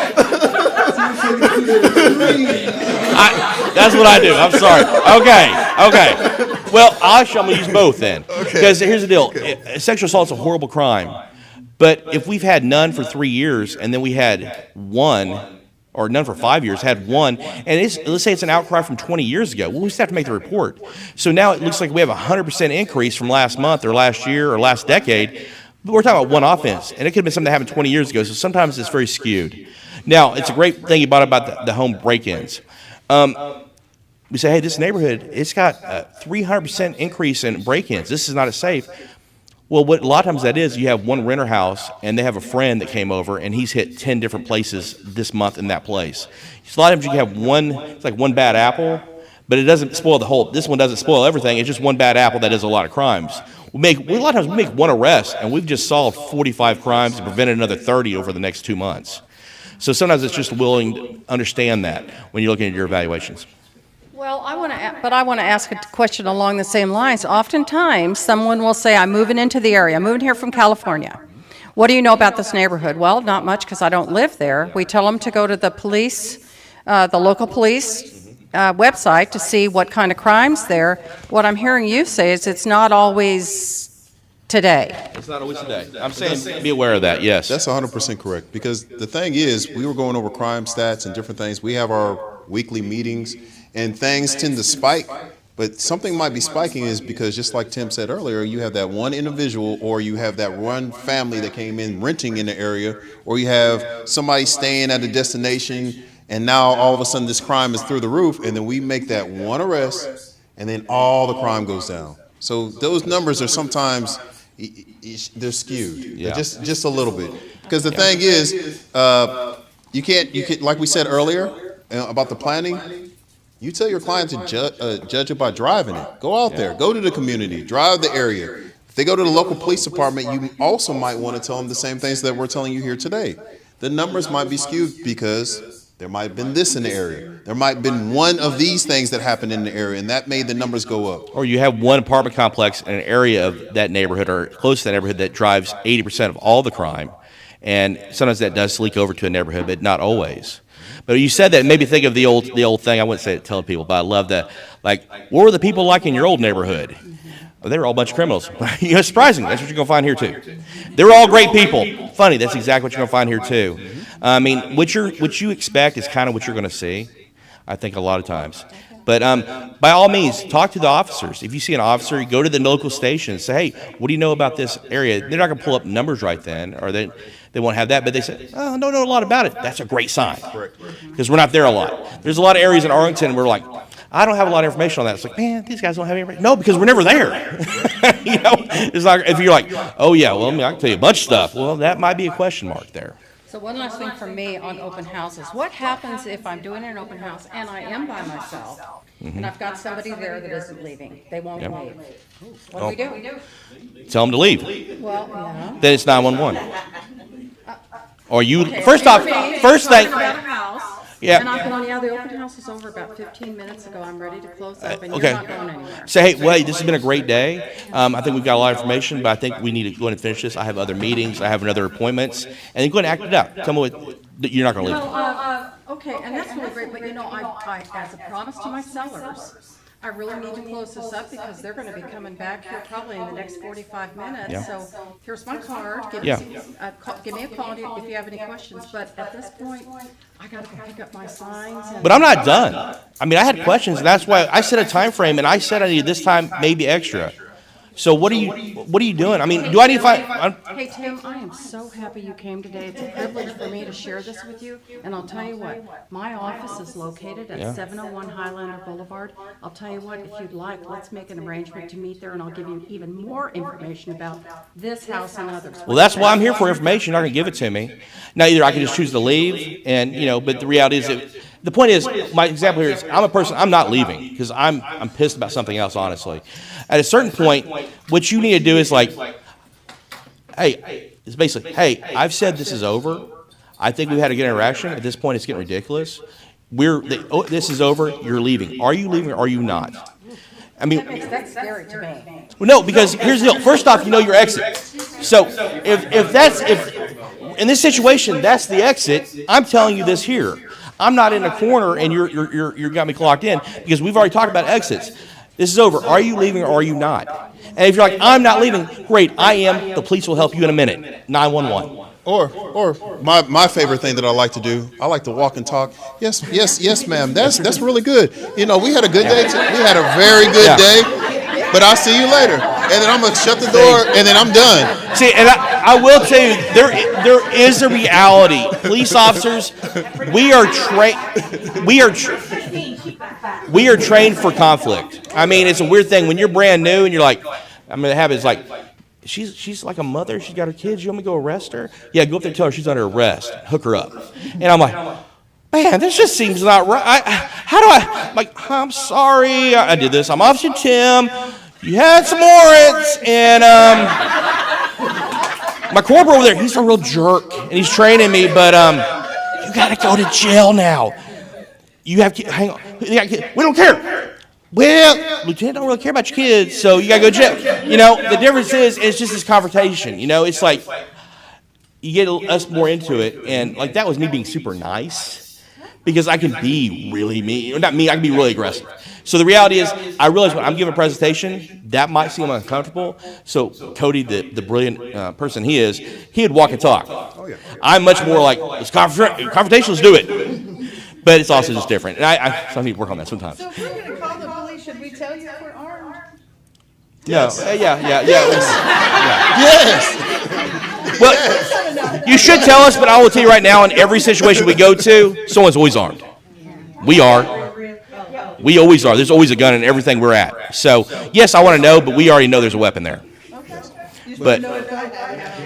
That's what I do. I'm sorry. Okay. Well, I'm going to use both then. Because here's the deal. Sexual assault is a horrible crime. But if we've had none for 3 years and then we had one, or none for 5 years, had one, and let's say it's an outcry from 20 years ago, well, we just have to make the report. So now it looks like we have a 100% increase from last month or last year or last decade. But we're talking about one offense, and it could have been something that happened 20 years ago, so sometimes it's very skewed. Now, it's a great thing you brought about the home break-ins. We say, hey, this neighborhood, it's got a 300% increase in break-ins. This is not as safe. Well, what a lot of times that is, you have one renter house, and they have a friend that came over, and he's hit 10 different places this month in that place. So a lot of times you have it's like one bad apple, but it doesn't spoil the whole. This one doesn't spoil everything. It's just one bad apple that does a lot of crimes. A lot of times we make one arrest, and we've just solved 45 crimes and prevented another 30 over the next 2 months. So sometimes it's just willing to understand that when you're looking at your evaluations. Well, I want to ask a question along the same lines. Oftentimes, someone will say, I'm moving into the area. I'm moving here from California. What do you know about this neighborhood? Well, not much because I don't live there. We tell them to go to the local police website to see what kind of crimes there. What I'm hearing you say is it's not always today. It's not always today. I'm saying be aware of that, yes. That's 100% correct, because the thing is, we were going over crime stats and different things. We have our weekly meetings, and things tend to spike, but something might be spiking is because, just like Tim said earlier, you have that one individual, or you have that one family that came in renting in the area, or you have somebody staying at a destination, and now all of a sudden this crime is through the roof, and then we make that one arrest, and then all the crime goes down. So those numbers are sometimes, they're skewed, just a little bit. Because the thing is, you can't, like we said earlier about the planning, you tell your client to judge it by driving it. Go out there, go to the community, drive the area. If they go to the local police department, you also might want to tell them the same things that we're telling you here today. The numbers might be skewed because there might have been this in the area. There might have been one of these things that happened in the area, and that made the numbers go up. Or you have one apartment complex in an area of that neighborhood or close to that neighborhood that drives 80% of all the crime. And sometimes that does leak over to a neighborhood, but not always. But you said that, and made me think of the old thing. I wouldn't say it to tell people, but I love that. Like, what were the people like in your old neighborhood? Well, they were all a bunch of criminals. Surprising. That's what you're going to find here, too. They were all great people. Funny, that's exactly what you're going to find here, too. I mean, what you expect is kind of what you're going to see, I think, a lot of times. But by all means, talk to the officers. If you see an officer, you go to the local station and say, hey, what do you know about this area? They're not going to pull up numbers right then, or they won't have that, but they say, oh, I don't know a lot about it. That's a great sign, because we're not there a lot. There's a lot of areas in Arlington where we're like, I don't have a lot of information on that. It's like, man, these guys don't have any information. No, because we're never there. It's like, if you're like, oh, yeah, well, I can tell you a bunch of stuff. Well, that might be a question mark there. So one last thing from me on open houses. What happens if I'm doing an open house and I am by myself, and I've got somebody there that isn't leaving? They won't leave. What do we do? Tell them to leave. Well, yeah. Then it's 911. Or you, first thing. Yeah. And I'm going, the open house is over about 15 minutes ago. I'm ready to close up, and okay. You're not going anywhere. Say, hey, wait, this has been a great day. I think we've got a lot of information, but I think we need to go ahead and finish this. I have other meetings. I have other appointments. And then go ahead and act it out. Tell me you're not going to leave. Okay, and that's really great, but I as a promise to my sellers, I really need to close this up because they're going to be coming back here probably in the next 45 minutes. Yeah. So here's my card. Give me a call if you have any questions. But at this point, I got to go pick up my signs. But I'm not done. I mean, I had questions, and that's why I set a time frame, and I said I needed this time, maybe extra. So what are you doing? I mean, do I need to find? Hey, Tim, I am so happy you came today. It's a privilege for me to share this with you. And I'll tell you what, my office is located at 701 Highlander Boulevard. I'll tell you what, if you'd like, let's make an arrangement to meet there, and I'll give you even more information about this house and others. Well, that's why I'm here for information. You're not going to give it to me. Now, either I can just choose to leave, and but the reality is that the point is, my example here is, I'm not leaving because I'm pissed about something else, honestly. At a certain point, what you need to do is like, hey, it's basically, hey, I've said this is over. I think we've had a good interaction. At this point, it's getting ridiculous. This is over. You're leaving. Are you leaving or are you not? I mean, That's scary to me. well, no, because here's the deal. First off, you know your exit. So if in this situation that's the exit, I'm telling you this here. I'm not in a corner and you're got me clocked in because we've already talked about exits. This is over. Are you leaving or are you not? And if you're like, I'm not leaving, great, I am. The police will help you in a minute. 911. Or my favorite thing that I like to do, I like to walk and talk. Yes, ma'am. That's really good. We had a good day. We had a very good day. But I'll see you later. And then I'm gonna shut the door and then I'm done. See, and I will tell you, there is a reality. Police officers, we are trained for conflict. I mean, it's a weird thing when you're brand new and you're like, I'm gonna have it. It's like, she's like a mother. She's got her kids. You want me to go arrest her? Yeah, go up there and tell her she's under arrest. Hook her up. And I'm like, man, this just seems not right. I'm like, I'm sorry. I did this. I'm Officer Tim. You had some warrants. And my corporal over there, he's a real jerk. And he's training me. But you got to go to jail now. You have to, hang on. We don't care. Well, Lieutenant don't really care about your kids, so you got to go to jail. The difference is it's just this confrontation. It's like you get us more into it. And like that was me being super nice. Because I can be really mean, or not mean, I can be really aggressive. So the reality is, I realize when I'm giving a presentation, that might seem uncomfortable. So Cody, the brilliant person he is, he would walk and talk. Oh, yeah. I'm much more like, it's confrontation, let's do it. But it's also just different. And some people work on that sometimes. So if we're going to call the police, should we tell you if we're armed? Yes. Yeah. Yes. Well, you should tell us, but I will tell you right now, in every situation we go to, someone's always armed. We are. We always are. There's always a gun in everything we're at. So, yes, I want to know, but we already know there's a weapon there. But,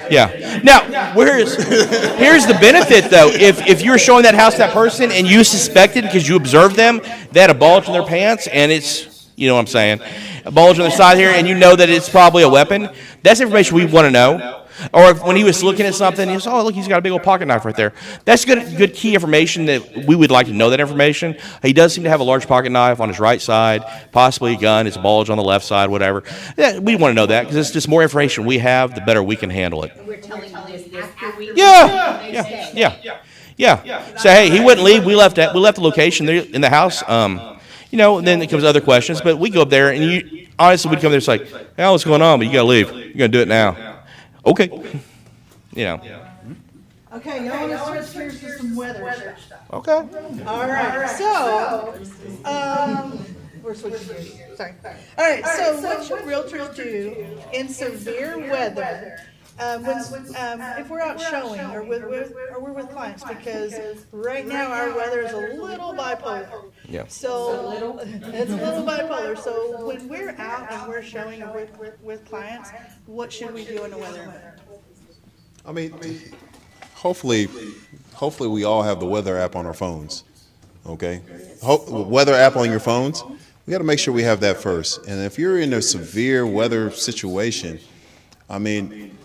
yeah. Now, here's the benefit, though. If you're showing that house to that person and you suspected because you observed them, they had a bulge in their pants, and it's, you know what I'm saying, a bulge on the side here, and you know that it's probably a weapon, that's information we want to know. Or if when he was looking at something, he was, oh, look, he's got a big old pocket knife right there. That's good key information that we would like to know that information. He does seem to have a large pocket knife on his right side, possibly a gun, it's a bulge on the left side, whatever. Yeah, we want to know that because it's just more information we have, the better we can handle it. We're telling you this after we Yeah. Say, hey, he wouldn't leave. We left the location there in the house. And then it comes other questions. But we go up there, and honestly, we'd come there and say, hey, what's going on? But you got to leave. You're going to do it now. Okay. Okay, y'all want to switch gears to some weather stuff. Okay. All right. So, we're switching gears. Sorry. All right. So, what should realtors do in severe weather if we're out showing or we're with clients? Because right now our weather is a little bipolar. Yeah. So it's a little bipolar. So when we're out and we're showing with clients, what should we do in the weather? I mean, hopefully we all have the weather app on our phones. Okay, weather app on your phones. We got to make sure we have that first. And if you're in a severe weather situation, I mean,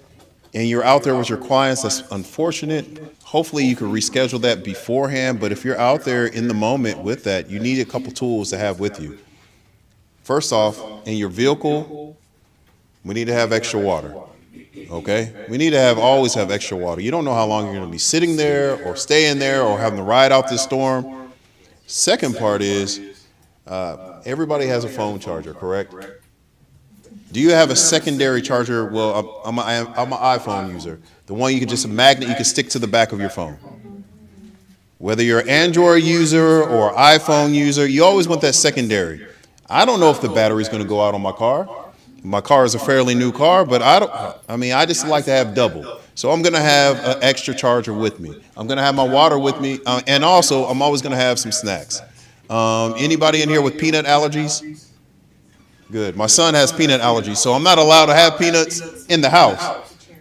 and you're out there with your clients, that's unfortunate. Hopefully you can reschedule that beforehand. But if you're out there in the moment with that, you need a couple tools to have with you. First off, in your vehicle, we need to have extra water. Okay? We need to always have extra water. You don't know how long you're going to be sitting there or staying there or having to ride out this storm. Second part is everybody has a phone charger, correct? Do you have a secondary charger? Well, I'm an iPhone user. The one you can just a magnet you can stick to the back of your phone. Whether you're an Android user or iPhone user, you always want that secondary. I don't know if the battery's going to go out on my car. My car is a fairly new car, but I just like to have double. So I'm gonna have an extra charger with me. I'm gonna have my water with me, and also I'm always gonna have some snacks. Anybody in here with peanut allergies? Good. My son has peanut allergies, so I'm not allowed to have peanuts in the house,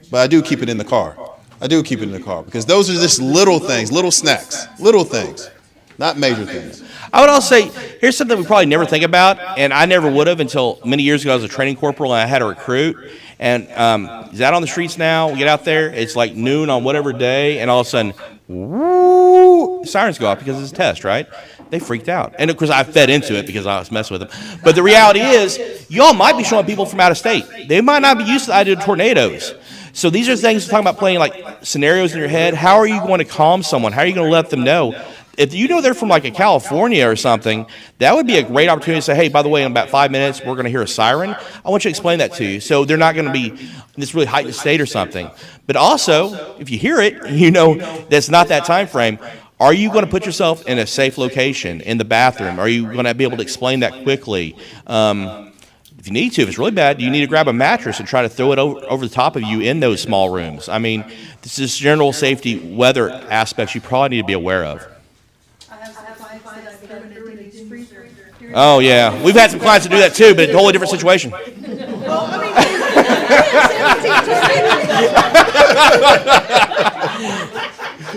but I do keep it in the car. I do keep it in the car because those are just little things, little snacks, little things, not major things. I would also say, here's something we probably never think about, and I never would have until many years ago. I was a training corporal, and I had a recruit, and he's out on the streets now. We get out there, it's like noon on whatever day, and all of a sudden, woo, sirens go off because it's a test, right? They freaked out. And, of course, I fed into it because I was messing with them. But the reality is, y'all might be showing people from out of state. They might not be used to the idea of tornadoes. So these are things we're talking about, playing like scenarios in your head. How are you going to calm someone? How are you going to let them know? If you know they're from like a California or something, that would be a great opportunity to say, hey, by the way, in about 5 minutes, we're going to hear a siren. I want you to explain that to you. So they're not going to be in this really heightened state or something. But also, if you hear it, you know that's not that time frame. Are you going to put yourself in a safe location, in the bathroom? Are you going to be able to explain that quickly? If you need to, if it's really bad, you need to grab a mattress and try to throw it over the top of you in those small rooms. I mean, this is general safety weather aspects you probably need to be aware of. Oh, yeah. We've had some clients that do that too, but it's a totally different situation.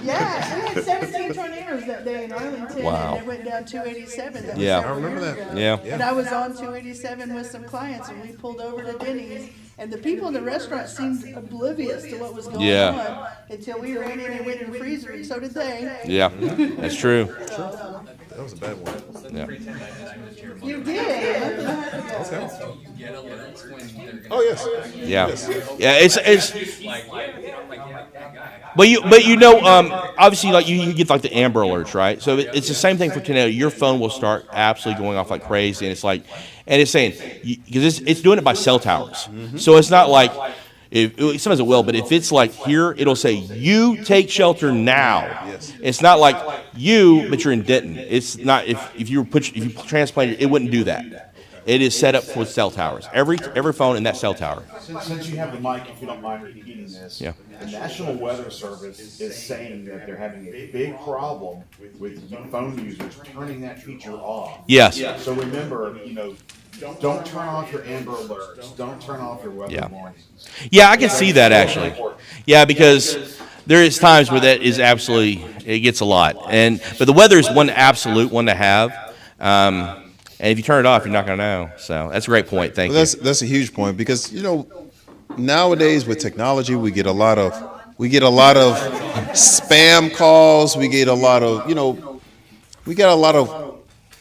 Yeah, we had 17 tornadoes that day in Arlington, Wow. and it went down 287. That was Yeah. several I remember years that. ago. Yeah. And I was on 287 with some clients, and we pulled over to Denny's, and the people in the restaurant seemed oblivious to what was going Yeah. on until we ran in and went in the freezer, and so did they. Yeah, that's true. That was a bad one. Yeah. You did. Oh yes. Yeah, yeah. It's but you know, obviously, like you get like the Amber Alerts, right? So it's the same thing for tornado. Your phone will start absolutely going off like crazy, and it's like, and it's saying because it's doing it by cell towers. So it's not like sometimes it will, but if it's like here, it'll say you take shelter now. Yes. It's not like you, but you're in Denton. It's not if you transplanted, it wouldn't do that. It is set up for cell towers. Every phone in that cell tower. Since you have the mic, if you don't mind repeating this, Yeah. the National Weather Service is saying that they're having a big problem with phone users turning that feature off. Yes. So remember, don't turn off your Amber Alerts. Don't turn off your weather Yeah. warnings. Yeah, I can see that actually. Yeah, because there is times where that is absolutely, it gets a lot. But the weather is one absolute one to have. And if you turn it off, you're not going to know. So that's a great point. Thank you. That's a huge point because nowadays with technology we get a lot of spam calls. We get a lot of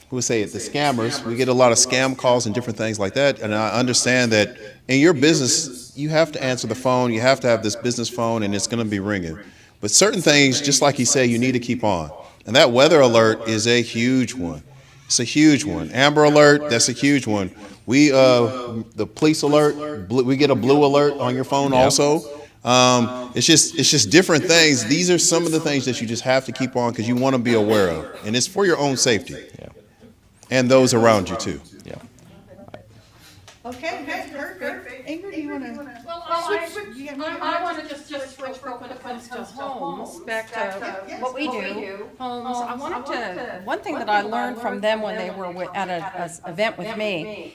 who would say it, the scammers. We get a lot of scam calls and different things like that. And I understand that in your business you have to answer the phone. You have to have this business phone, and it's going to be ringing. But certain things, just like he said, you need to keep on. And that weather alert is a huge one. It's a huge one. Amber Alert, that's a huge one. The police alert, we get a blue alert on your phone also. It's just different things. These are some of the things that you just have to keep on because you want to be aware of, and it's for your own safety and those around you too. Yeah. Okay, that's perfect. Ingrid, do you want to? Well, I want to just switch real quick when it comes to homes, back to what we do. Homes, I wanted to, one thing that I learned from them when they were at an event with me,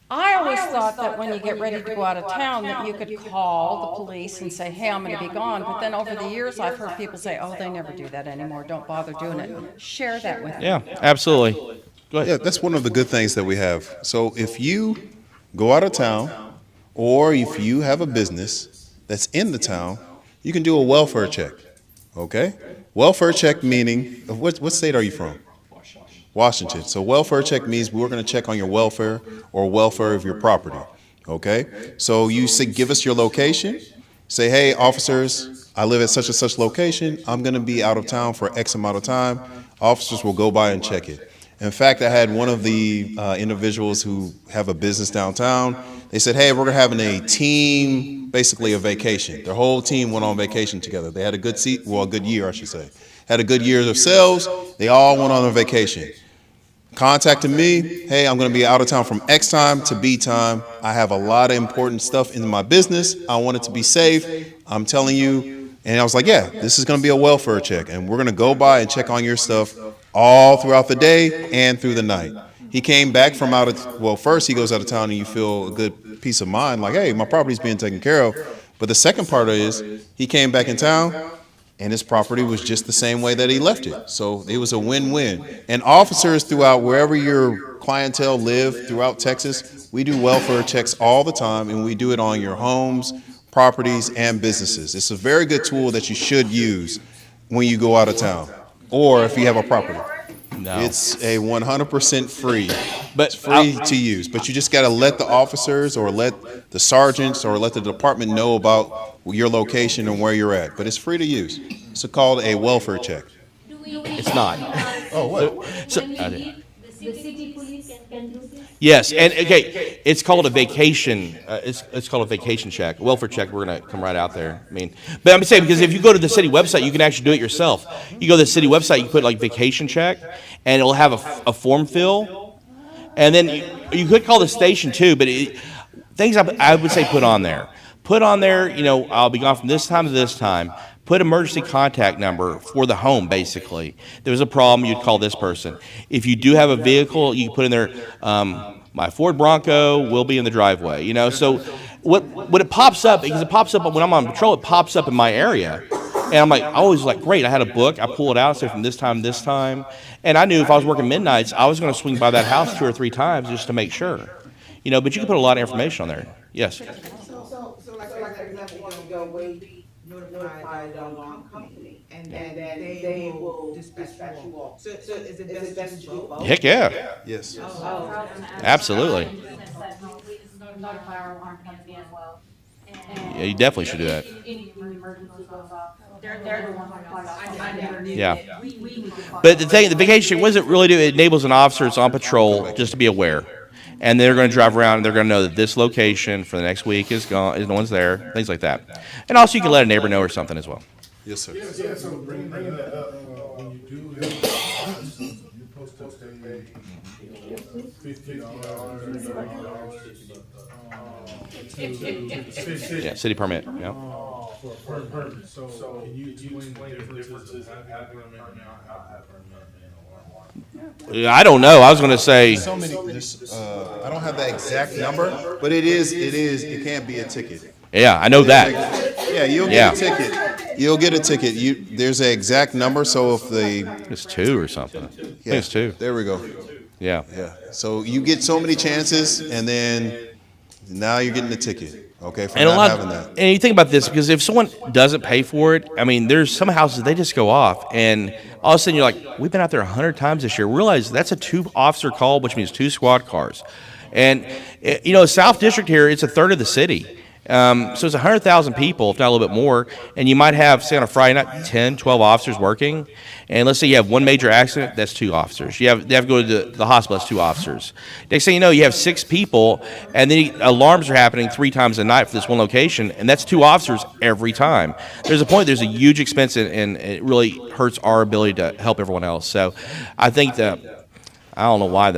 I always thought that when you get ready to go out of town that you could call the police and say, hey, I'm going to be gone. But then over the years, I've heard people say, oh, they never do that anymore. Don't bother doing it. Share that with them. Yeah, absolutely. Go ahead. Yeah, that's one of the good things that we have. So if you go out of town, or if you have a business that's in the town, you can do a welfare check. Okay? Welfare check meaning, what state are you from? Washington. So welfare check means we're going to check on your welfare or welfare of your property. Okay? So you say, give us your location. Say, hey, officers, I live at such and such location. I'm going to be out of town for X amount of time. Officers will go by and check it. In fact, I had one of the individuals who have a business downtown. They said, hey, we're having a team, basically a vacation. Their whole team went on vacation together. They had a good year, I should say. Had a good year of sales. They all went on a vacation. contacted me. Hey, I'm going to be out of town from X time to B time. I have a lot of important stuff in my business. I want it to be safe. I'm telling you. And I was like, yeah, this is going to be a welfare check. And we're going to go by and check on your stuff all throughout the day and through the night. He came back from first he goes out of town and you feel a good peace of mind. Like, hey, my property's being taken care of. But the second part is he came back in town and his property was just the same way that he left it. So it was a win-win. And officers throughout wherever your clientele live throughout Texas, we do welfare checks all the time, and we do it on your homes, properties, and businesses. It's a very good tool that you should use when you go out of town or if you have a property. No. It's a 100% free. But it's free to use, but you just got to let the officers or let the sergeants or let the department know about your location and where you're at. But it's free to use. It's called a welfare check. It's not. Oh, what? So, The city police can do this? yes, and okay, it's called a vacation. It's called a vacation check, welfare check. We're gonna come right out there. I mean, but I'm saying because if you go to the city website, you can actually do it yourself. You go to the city website, you put like vacation check, and it'll have a form fill, and then you could call the station too. But things I would say put on there. Put on there, I'll be gone from this time to this time. Put emergency contact number for the home, basically. If there's a problem, you'd call this person. If you do have a vehicle, you can put in there, my Ford Bronco will be in the driveway, So when it pops up, because it pops up when I'm on patrol, it pops up in my area. And I'm like, I always like, great, I had a book. I pull it out, say from this time to this time. And I knew if I was working midnights, I was going to swing by that house 2 or 3 times just to make sure. But you can put a lot of information on there. Yes. So like for example, you can go notify the alarm company, and then they will dispatch you off. So is it best to do both? Heck yeah. Yes. Absolutely. Notify our alarm company as well. Yeah, you definitely should do that. Any emergency goes off, they're the ones that I never knew. Yeah. But the vacation, what does it really do? It enables an officer that's on patrol just to be aware. And they're going to drive around and they're going to know that this location for the next week is gone, no one's there, things like that. And also you can let a neighbor know or something as well. Yes, sir. Yeah, so bringing that up, when you do have, you're supposed to pay $50. Yeah, city permit, yeah. For a permit. So can you explain the differences of having a permit and not having a permit and alarm? I don't know. I was going to say. So many. I don't have that exact number, but it can't be a ticket. Yeah, I know that. Yeah, you'll get a ticket. You'll get a ticket. There's an exact number. So if it's 2 or something. I think it's 2. There we go. Yeah. Yeah. So you get so many chances, and then now you're getting a ticket. Okay, for not having that. And you think about this, because if someone doesn't pay for it, I mean, there's some houses, they just go off, and all of a sudden you're like, we've been out there 100 times this year. Realize that's a 2-officer call, which means 2 squad cars. And, South District here, it's a third of the city. So it's 100,000 people, if not a little bit more, and you might have, say on a Friday night, 10, 12 officers working, and let's say you have one major accident, that's 2 officers. They have to go to the hospital, that's 2 officers. Next thing you know, you have 6 people, and then alarms are happening 3 times a night for this one location, and that's 2 officers every time. There's a huge expense, and it really hurts our ability to help everyone else. So I think that, I don't know why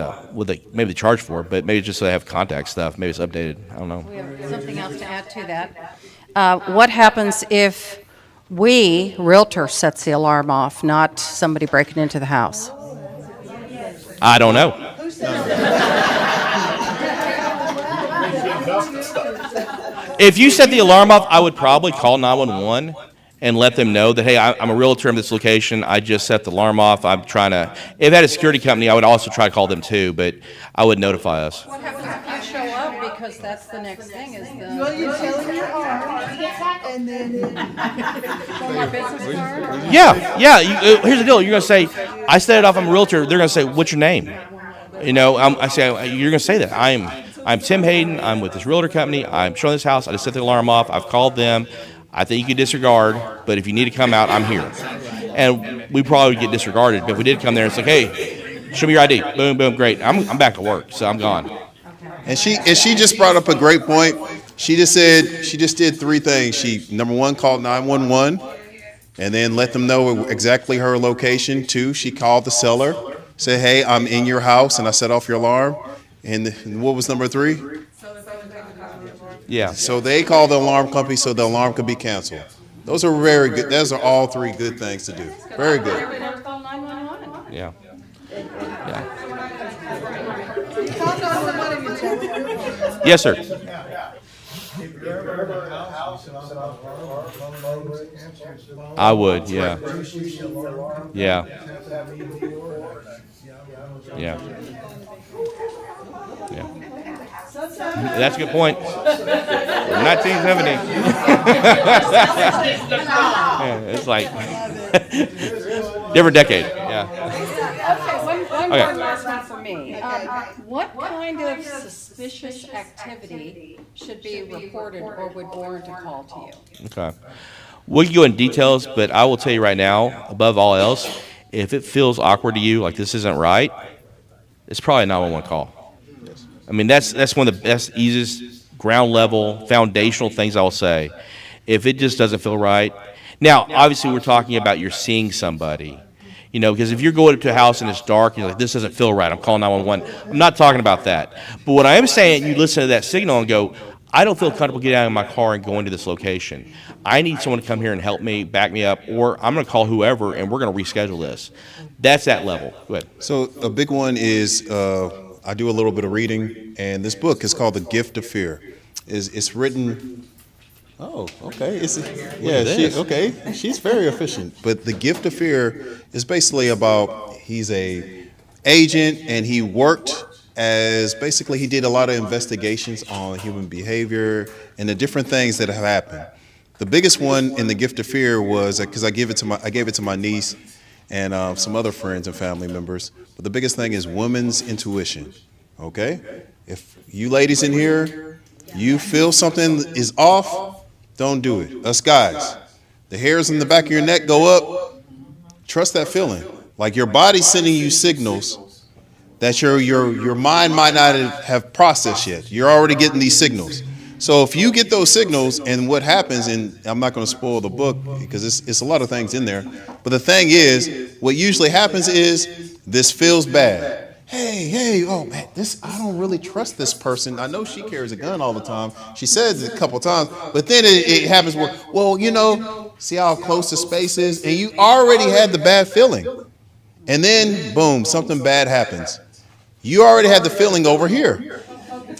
maybe they charge for it, but maybe just so they have contact stuff. Maybe it's updated. I don't know. We have something else to add to that. What happens if realtor sets the alarm off, not somebody breaking into the house? I don't know. If you set the alarm off, I would probably call 911 and let them know that, hey, I'm a realtor in this location. I just set the alarm off. I'm trying to. If I had a security company, I would also try to call them too, but I would notify us. What happens if you show up? Because that's the next thing is Well, you tell them your arm, and then our business card. Yeah. Here's the deal. You're going to say, I set it off. I'm a realtor. They're going to say, what's your name? I say, you're going to say that. I'm Tim Hayden. I'm with this realtor company. I'm showing this house. I just set the alarm off. I've called them. I think you can disregard, but if you need to come out, I'm here. And we probably would get disregarded, but if we did come there, it's like, hey, show me your ID. Boom, boom, great. I'm back to work, so I'm gone. And she just brought up a great point. She just did 3 things. She, number 1, called 911 and then let them know exactly her location. 2, she called the seller Say, hey, I'm in your house, and I set off your alarm. And what was number 3? Yeah. So they call the alarm company so the alarm could be canceled. Those are very good. Those are all 3 good things to do. Very good. Yeah. Yes, sir. I would, yeah. Yeah. Yeah. Yeah. That's a good point. 1970. Yeah, it's like different decade. Yeah. One Okay. more last one for me. What kind of suspicious activity should be reported or would warrant a call to you? Okay. We can go in details, but I will tell you right now, above all else, if it feels awkward to you, like this isn't right, it's probably a 911 call. I mean, that's one of the best, easiest, ground level, foundational things I will say. If it just doesn't feel right. Now, obviously, we're talking about you're seeing somebody. You know, because if you're going to a house and it's dark, and you're like, this doesn't feel right, I'm calling 911. I'm not talking about that. But what I am saying, you listen to that signal and go, I don't feel comfortable getting out of my car and going to this location. I need someone to come here and help me, back me up, or I'm going to call whoever and we're going to reschedule this. That's that level. Go ahead. So a big one is I do a little bit of reading, and this book is called The Gift of Fear. It's written. Oh, okay. She's very efficient. But The Gift of Fear is basically about he's a agent and he worked as basically he did a lot of investigations on human behavior and the different things that have happened. The biggest one in The Gift of Fear was because I gave it to my niece and some other friends and family members. But the biggest thing is women's intuition. Okay, if you ladies in here, you feel something is off, don't do it. Us guys, the hairs in the back of your neck go up. Trust that feeling. Like your body's sending you signals that your mind might not have processed yet. You're already getting these signals. So if you get those signals, and what happens, and I'm not going to spoil the book because it's a lot of things in there, but the thing is, what usually happens is this feels bad. Hey, oh man, I don't really trust this person. I know she carries a gun all the time. She says it a couple times, but then it happens where, well, you know, see how close the space is, and you already had the bad feeling, and then boom, something bad happens. You already had the feeling over here.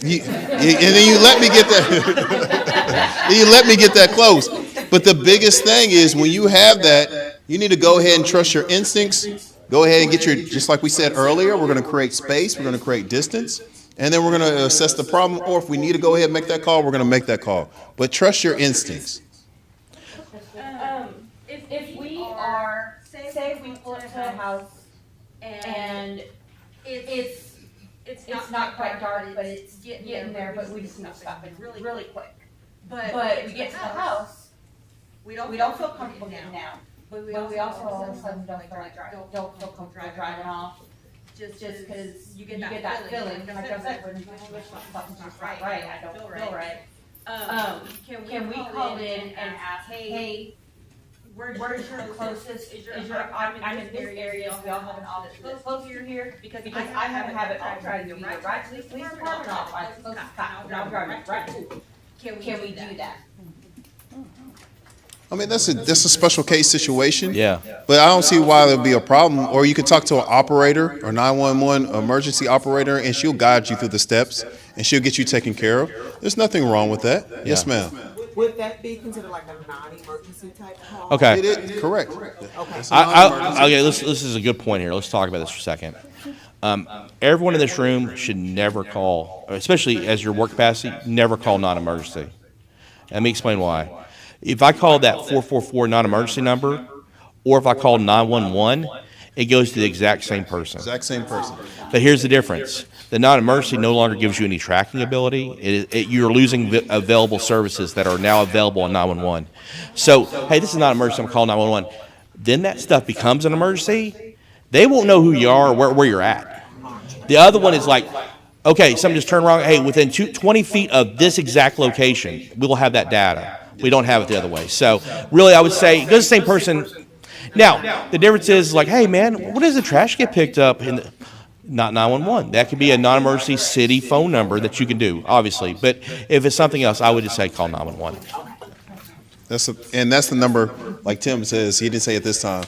And then you let me get that. You let me get that close. But the biggest thing is when you have that, you need to go ahead and trust your instincts. Go ahead and get just like we said earlier, we're going to create space, we're going to create distance, and then we're going to assess the problem. Or if we need to go ahead and make that call, we're going to make that call. But trust your instincts. If we are, say we pull up to a house and it's not quite dark, but it's getting there, but we just need to stop it really quick. But we get to the house, we don't feel comfortable getting out, but we also all of a sudden don't feel comfortable driving off, just because you get that feeling. Like I said, when something's just not right, I don't feel right. Can we call in and ask, hey, where's your closest? I'm in this area. Do y'all have an office that's closer here? Because I have a habit of driving right to the police department office. I'm driving right to. Can we do that? I mean, that's a special case situation. Yeah. But I don't see why there'd be a problem. Or you could talk to an operator or 911 emergency operator, and she'll guide you through the steps, and she'll get you taken care of. There's nothing wrong with that. Yeah. Yes, ma'am. Would that be considered like a non-emergency type call? Okay. Correct. Okay. Okay, this is a good point here. Let's talk about this for a second. Everyone in this room should never call, especially as your work capacity, never call non-emergency. Let me explain why. If I call that 444 non-emergency number, or if I call 911, it goes to the exact same person. Exact same person. But here's the difference. The non-emergency no longer gives you any tracking ability. You're losing available services that are now available on 911. So, hey, this is not an emergency, I'm calling 911. Then that stuff becomes an emergency. They won't know who you are or where you're at. The other one is like, okay, something just turned wrong. Hey, within 20 feet of this exact location, we will have that data. We don't have it the other way. So really, I would say, it goes to the same person. Now, the difference is like, hey, man, what does the trash get picked up in the, not 911. That could be a non-emergency city phone number that you can do, obviously. But if it's something else, I would just say call 911. That's the number, like Tim says, he didn't say it this time.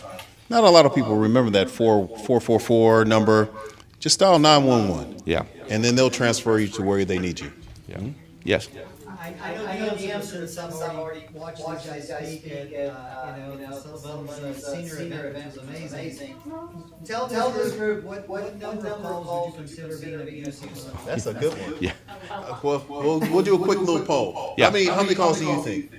Not a lot of people remember that 444 number. Just dial 911. Yeah. And then they'll transfer you to where they need you. Yeah. Yes. I know DMs and some already watched these guys speak at, some of those senior events was amazing. Tell this group, what number of calls would you consider being abusive? That's a good one. Yeah. We'll do a quick little poll. Yeah. How many calls do you think?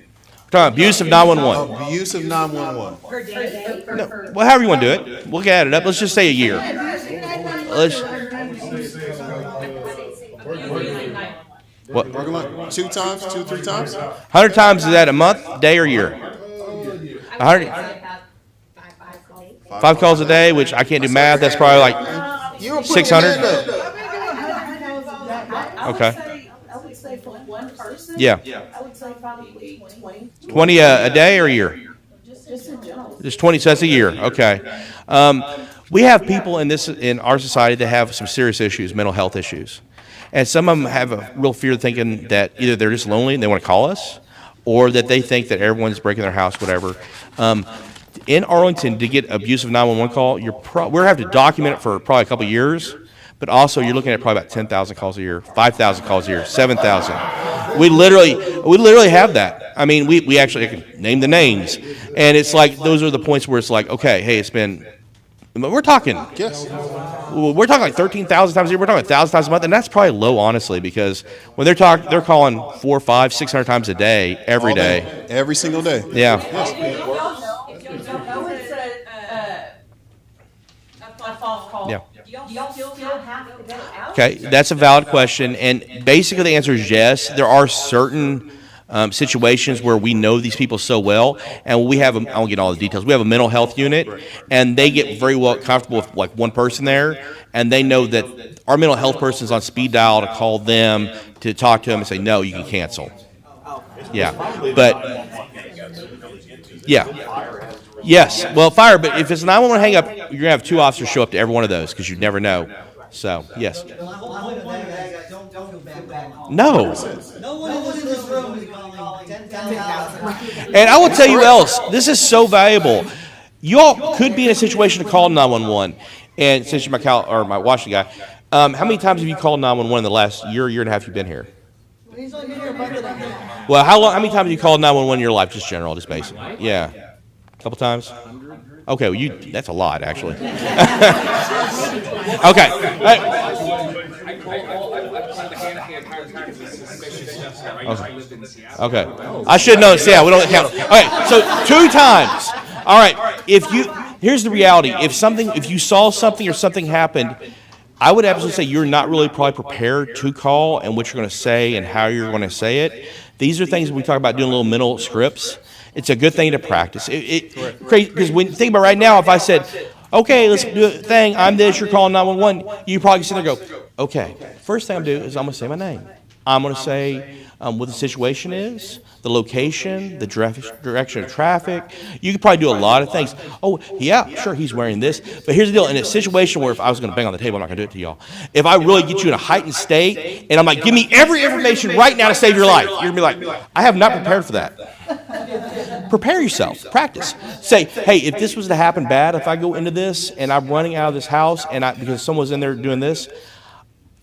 Abuse of 911. Abuse of 911. Per day. No, well, however you want to do it. We'll add it up. Let's just say a year. What? 2 times, 2, 3 times? 100 times, is that a month, day, or year? 100. 5 calls a day, which I can't do math. That's probably like 600. Okay. I would say for one person. Yeah. I would say probably 20. 20 a day or a year? Just in general. Just 20, so that's a year. Okay. We have people in our society that have some serious issues, mental health issues. And some of them have a real fear thinking that either they're just lonely and they want to call us, or that they think that everyone's breaking their house, whatever. In Arlington, to get abusive 911 call, we're going to have to document it for probably a couple of years, but also you're looking at probably about 10,000 calls a year, 5,000 calls a year, 7,000. We literally have that. I mean, we actually can name the names. And it's like, those are the points where it's like, okay, hey, it's been, we're talking. Yes. We're talking like 13,000 times a year. We're talking 1,000 times a month, and that's probably low, honestly, because when they're calling 4, 5, 600 times a day, every day, every single day. Yeah. If y'all don't know it's a false call, Yeah. do y'all still have to go out? Okay, that's a valid question, and basically the answer is yes. There are certain situations where we know these people so well, and we have, I won't get all the details, we have a mental health unit, and they get very well comfortable with like one person there, and they know that our mental health person is on speed dial to call them, to talk to them and say, no, you can cancel. Yeah, but, yeah. Yes, well, fire, but if it's a 911 hang up, you're going to have 2 officers show up to every one of those, because you never know. So, yes. No. No one in this room is calling 10,000. And I will tell you else, this is so valuable. You all could be in a situation to call 911, and since you're my Washington guy, how many times have you called 911 in the last year and a half you've been here? He's only been here a month and a half. Well, how many times have you called 911 in your life, just general, just basic? Yeah. A couple times? Okay, well, that's a lot, actually. Okay. Okay. I should know. Yeah, we don't count. Okay, so 2 times. All right. Here's the reality. If you saw something or something happened, I would absolutely say you're not really probably prepared to call and what you're going to say and how you're going to say it. These are things we talk about doing little mental scripts. It's a good thing to practice. Because when you think about right now, if I said, okay, let's do a thing, I'm this, you're calling 911, you probably sit there and go, okay, first thing I'm going to do is I'm going to say my name. I'm going to say what the situation is, the location, the direction of traffic. You could probably do a lot of things. Oh, yeah, sure, he's wearing this. But here's the deal. In a situation where if I was going to bang on the table, I'm not going to do it to y'all. If I really get you in a heightened state, and I'm like, give me every information right now to save your life, you're going to be like, I have not prepared for that. Prepare yourself. Practice. Say, hey, if this was to happen bad, if I go into this and I'm running out of this house because someone's in there doing this,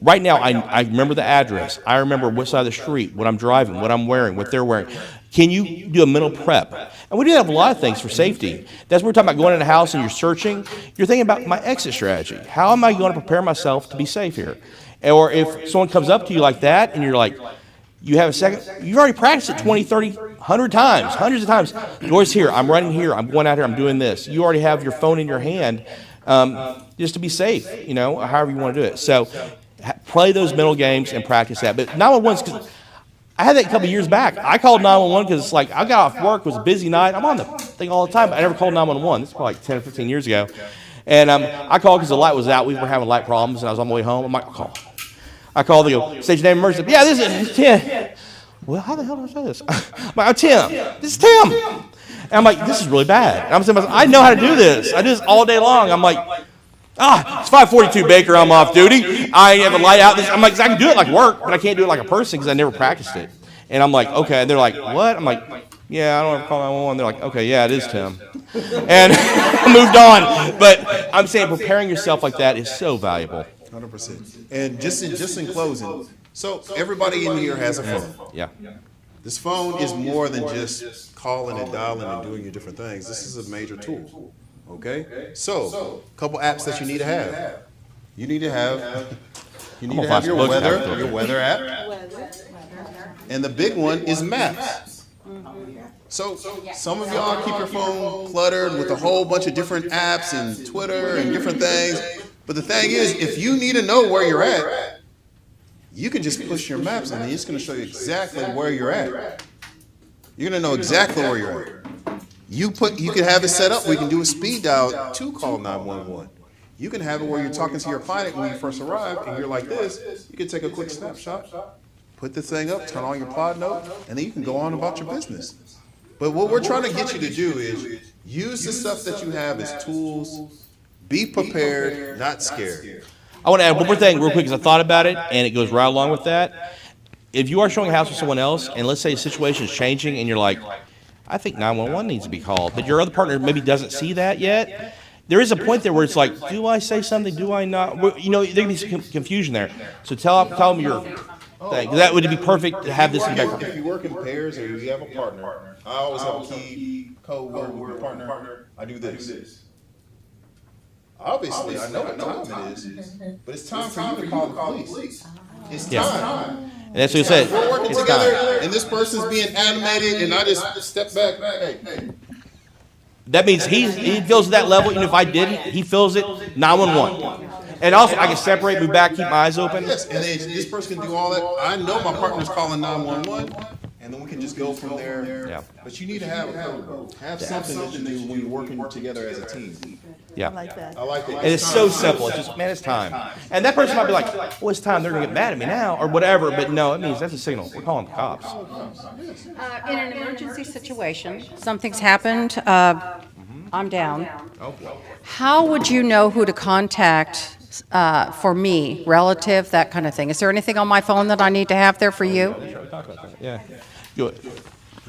right now, I remember the address. I remember what side of the street, what I'm driving, what I'm wearing, what they're wearing. Can you do a mental prep? And we do have a lot of things for safety. That's what we're talking about, going in a house and you're searching. You're thinking about my exit strategy. How am I going to prepare myself to be safe here? Or if someone comes up to you like that and you're like, you have a second, you've already practiced it 20, 30, 100 times, hundreds of times. Door's here, I'm running here, I'm going out here, I'm doing this. You already have your phone in your hand just to be safe, however you want to do it. So play those mental games and practice that. But 911's, because I had that a couple of years back. I called 911 because it's like I got off work, it was a busy night. I'm on the thing all the time, but I never called 911. This is probably like 10 or 15 years ago. And I called because the light was out. We were having light problems, and I was on the way home. I'm like, I'll call. I called, they go, stage name emergency. Yeah, this is Tim. Well, how the hell did I say this? I'm like, Tim. This is Tim. And I'm like, this is really bad. And I'm saying, I know how to do this. I do this all day long. I'm like, it's 5:42, Baker. I'm off duty. I have a light out. I'm like, I can do it like work, but I can't do it like a person because I never practiced it. And I'm like, okay. And they're like, what? I'm like, yeah, I don't have to call 911. They're like, okay, yeah, it is Tim. And I moved on. But I'm saying preparing yourself like that is so valuable. 100%. And just in closing, so everybody in here has a phone. Yeah. This phone is more than just calling and dialing and doing your different things. This is a major tool. Okay? So, a couple apps that you need to have. You need to have your weather app. And the big one is maps. So some of y'all keep your phone cluttered with a whole bunch of different apps and Twitter and different things. But the thing is, if you need to know where you're at, you can just push your maps and it's going to show you exactly where you're at. You're going to know exactly where you're at. You can have it set up where you can do a speed dial to call 911. You can have it where you're talking to your client when you first arrive and you're like this. You can take a quick snapshot, put the thing up, turn on your pod note, and then you can go on about your business. But what we're trying to get you to do is use the stuff that you have as tools. Be prepared, not scared. I want to add one more thing real quick because I thought about it, and it goes right along with that. If you are showing a house to someone else, and let's say a situation is changing, and you're like, I think 911 needs to be called, but your other partner maybe doesn't see that yet, there is a point there where it's like, do I say something? Do I not? You know, there can be some confusion there. So tell them your thing. That would be perfect to have this in background. If you work in pairs or you have a partner, I always have a key code word with your partner. I do this. Obviously, I know what time it is, but it's time for you to call the police. It's time. And that's what you said. We're working together, and this person's being animated, and I just step back. Hey. That means he feels that level. Even if I didn't, he feels it. 911. And also, I can separate, move back, keep my eyes open. Yes, and then this person can do all that. I know my partner's calling 911, and then we can just go from there. Yeah. But you need to have a code. Have something that you do when you're working together as a team. Yeah. I like that. I like that. And it's so simple. It's just, man, it's time. And that person might be like, well, it's time. They're going to get mad at me now or whatever. But no, it means that's a signal. We're calling the cops. In an emergency situation, something's happened, I'm down. How would you know who to contact for me, relative, that kind of thing? Is there anything on my phone that I need to have there for you? Yeah. Good.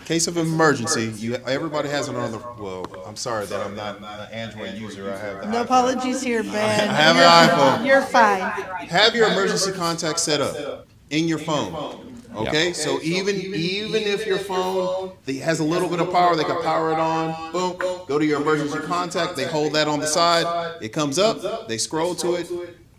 Case of emergency, everybody has it on the. Well, I'm sorry that I'm not an Android user. I have the No iPhone. apologies here, Ben. I have an iPhone. You're fine. Have your emergency contact set up in your phone. Okay, Yeah. so even if your phone has a little bit of power, they can power it on. Boom, go to your emergency contact. They hold that on the side. It comes up. They scroll to it.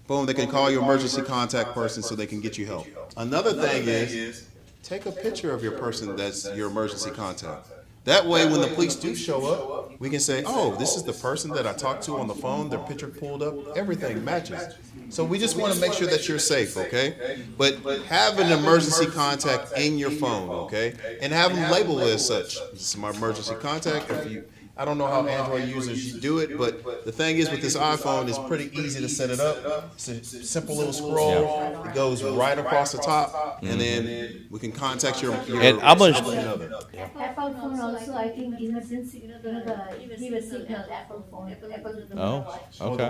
Boom, they can call your emergency contact person so they can get you help. Another thing is take a picture of your person that's your emergency contact. That way, when the police do show up, we can say, oh, this is the person that I talked to on the phone, their picture pulled up, everything matches. So we just want to make sure that you're safe, okay? But have an emergency contact in your phone, okay? And have them labeled as such. This is my emergency contact. I don't know how Android users do it, but the thing is with this iPhone, it's pretty easy to set it up. It's a simple little scroll. It goes right across the top, and then we can contact your And I'm gonna. Apple phone also, I think, emergency, give a signal, Apple phone. Oh, okay.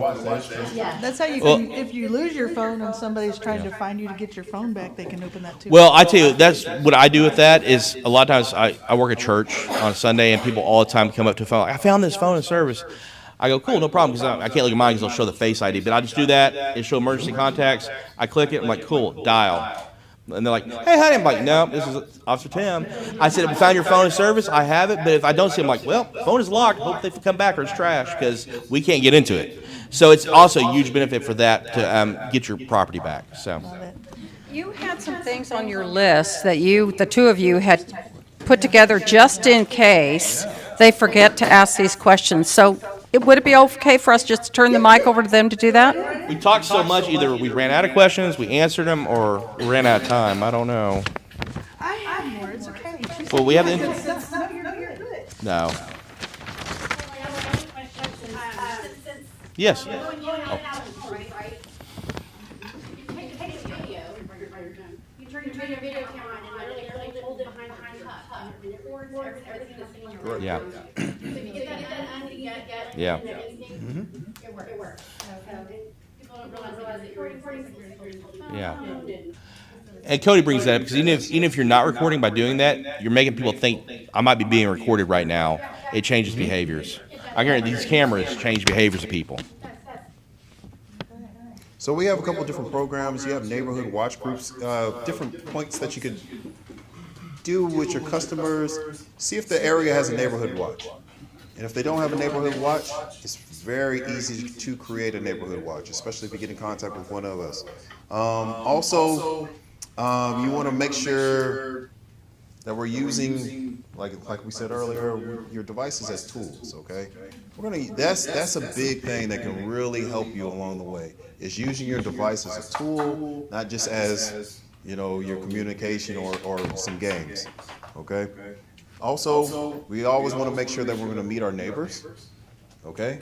Yeah. That's how you can, if you lose your phone and somebody's trying to find you to get your phone back, they can open that too. Well, I tell you, that's what I do with that is a lot of times I work at church on Sunday and people all the time come up to a phone like, I found this phone in service. I go, cool, no problem, because I can't look at mine because they'll show the Face ID. But I just do that. It show emergency contacts. I click it. I'm like, cool, dial. And they're like, hey, honey. I'm like, no, this is Officer Tim. I said, if we found your phone in service, I have it. But if I don't see it, I'm like, well, phone is locked. Hope they come back or it's trash because we can't get into it. So it's also a huge benefit for that to get your property back. So You had some things on your list that the two of you had put together just in case they forget to ask these questions. So would it be okay for us just to turn the mic over to them to do that? we talked so much, either we ran out of questions, we answered them, or we ran out of time. I don't know. I have more, it's okay. Well, we have the. No, you're good. No. Yes. When you have out of home, right? You take a video. You turn your video camera on and literally hold it behind the cup. And it records everything that's in your Correct. Yeah. Yeah. Yeah. And Cody brings that up because even if you're not recording by doing that, you're making people think I might be being recorded right now. It changes behaviors. I guarantee these cameras change behaviors of people. So we have a couple different programs. You have neighborhood watch groups, different points that you could do with your customers. See if the area has a neighborhood watch. And if they don't have a neighborhood watch, it's very easy to create a neighborhood watch, especially if you get in contact with one of us. Also, you want to make sure that we're using, like we said earlier, your devices as tools. Okay, that's a big thing that can really help you along the way. Is using your device as a tool, not just as your communication or some games. Okay. Also, we always want to make sure that we're going to meet our neighbors. Okay.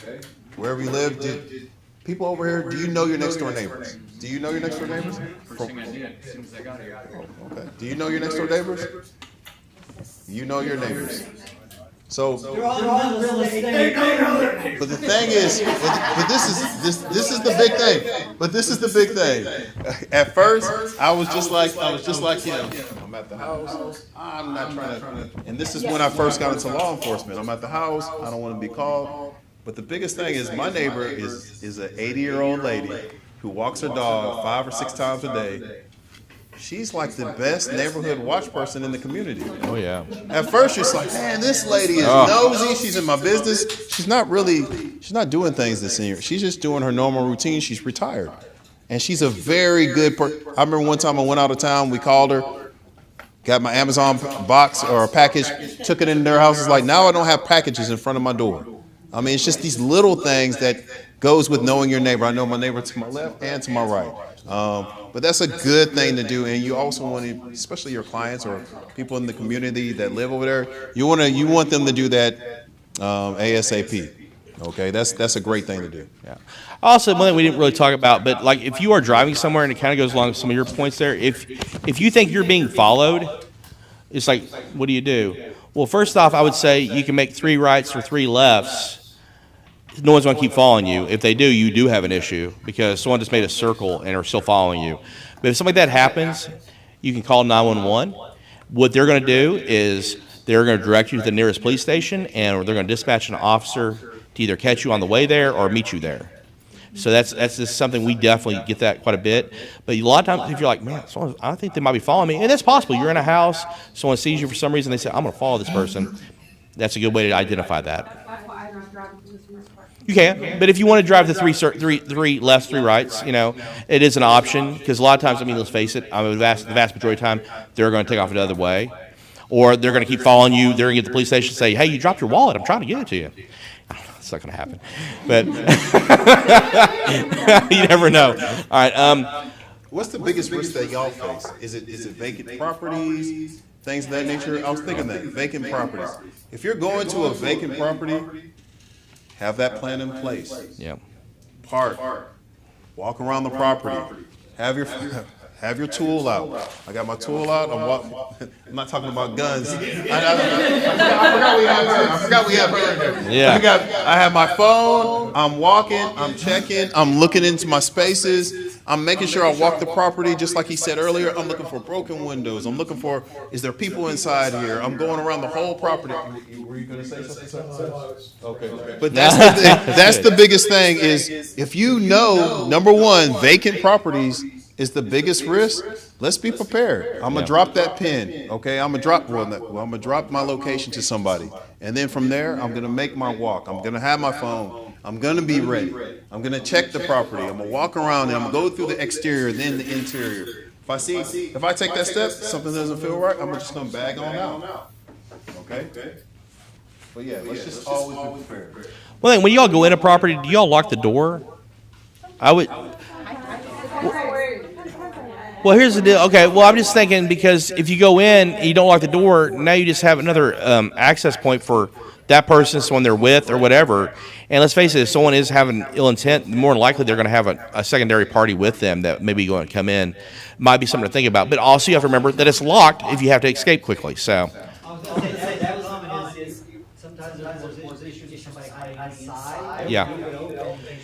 Wherever you live, people over here, do you know your next door neighbors? Do you know your next door neighbors? First thing I did as soon as I got here. Okay. Do you know your next door neighbors? You know your neighbors. So, but the thing is, but this is the big thing. But this is the big thing. At first, I was just like him. I'm at the house. I'm not trying to. And this is when I first got into law enforcement. I'm at the house. I don't want to be called. But the biggest thing is my neighbor is an 80-year-old lady who walks her dog 5 or 6 times a day. She's like the best neighborhood watch person in the community. Oh, yeah. At first, you're like, man, this lady is nosy. She's in my business. She's not doing things this year. She's just doing her normal routine. She's retired. And she's a very good person. I remember one time I went out of town. We called her, got my Amazon box or a package, took it in their house. It's like, now I don't have packages in front of my door. I mean, it's just these little things that goes with knowing your neighbor. I know my neighbor to my left and to my right. But that's a good thing to do, and you also want to, especially your clients or people in the community that live over there, you want them to do that ASAP. Okay, that's a great thing to do. Yeah. Also, one thing we didn't really talk about, but like if you are driving somewhere, and it kind of goes along with some of your points there, if you think you're being followed, it's like, what do you do? Well, first off, I would say you can make 3 rights or 3 lefts. No one's going to keep following you. If they do, you do have an issue because someone just made a circle and are still following you. But if something like that happens, you can call 911. What they're going to do is they're going to direct you to the nearest police station, and they're going to dispatch an officer to either catch you on the way there or meet you there. So that's just something we definitely get that quite a bit. But a lot of times, if you're like, man, I think they might be following me, and that's possible. You're in a house, someone sees you for some reason, they say, I'm going to follow this person. That's a good way to identify that. You can, but if you want to drive the three lefts, 3 rights, it is an option because a lot of times, I mean, let's face it, the vast majority of the time, they're going to take off the other way, or they're going to keep following you. They're going to get to the police station and say, hey, you dropped your wallet. I'm trying to give it to you. It's not going to happen, but you never know. All right. What's the biggest risk that y'all face? Is it vacant properties, things of that nature? I was thinking that vacant properties. If you're going to a vacant property, have that plan in place. Yeah. Park. Walk around the property. Have your tool out. I got my tool out. I'm not talking about guns. I forgot we have here. Yeah. I have my phone. I'm walking. I'm checking. I'm looking into my spaces. I'm making sure I walk the property just like he said earlier. I'm looking for broken windows. I'm looking for, is there people inside here? I'm going around the whole property. Were you going to say something? Okay. But that's the biggest thing is if you know, number one, vacant properties is the biggest risk. Let's be prepared. I'm gonna drop that pin. Okay, I'm gonna drop my location to somebody, and then from there, I'm gonna make my walk. I'm gonna have my phone. I'm gonna be ready. I'm gonna check the property. I'm gonna walk around and I'm gonna go through the exterior, then the interior. If I take that step, something doesn't feel right, I'm just gonna bag on out. Okay. But yeah, let's just always be prepared. Well, when y'all go in a property, do y'all lock the door? I would. Well, here's the deal. Okay, well, I'm just thinking because if you go in and you don't lock the door, now you just have another access point for that person, someone they're with, or whatever. And let's face it, if someone is having ill intent, more than likely they're going to have a secondary party with them that maybe going to come in. Might be something to think about. But also you have to remember that it's locked if you have to escape quickly. So. I was going to say that was was issued to somebody inside. Yeah.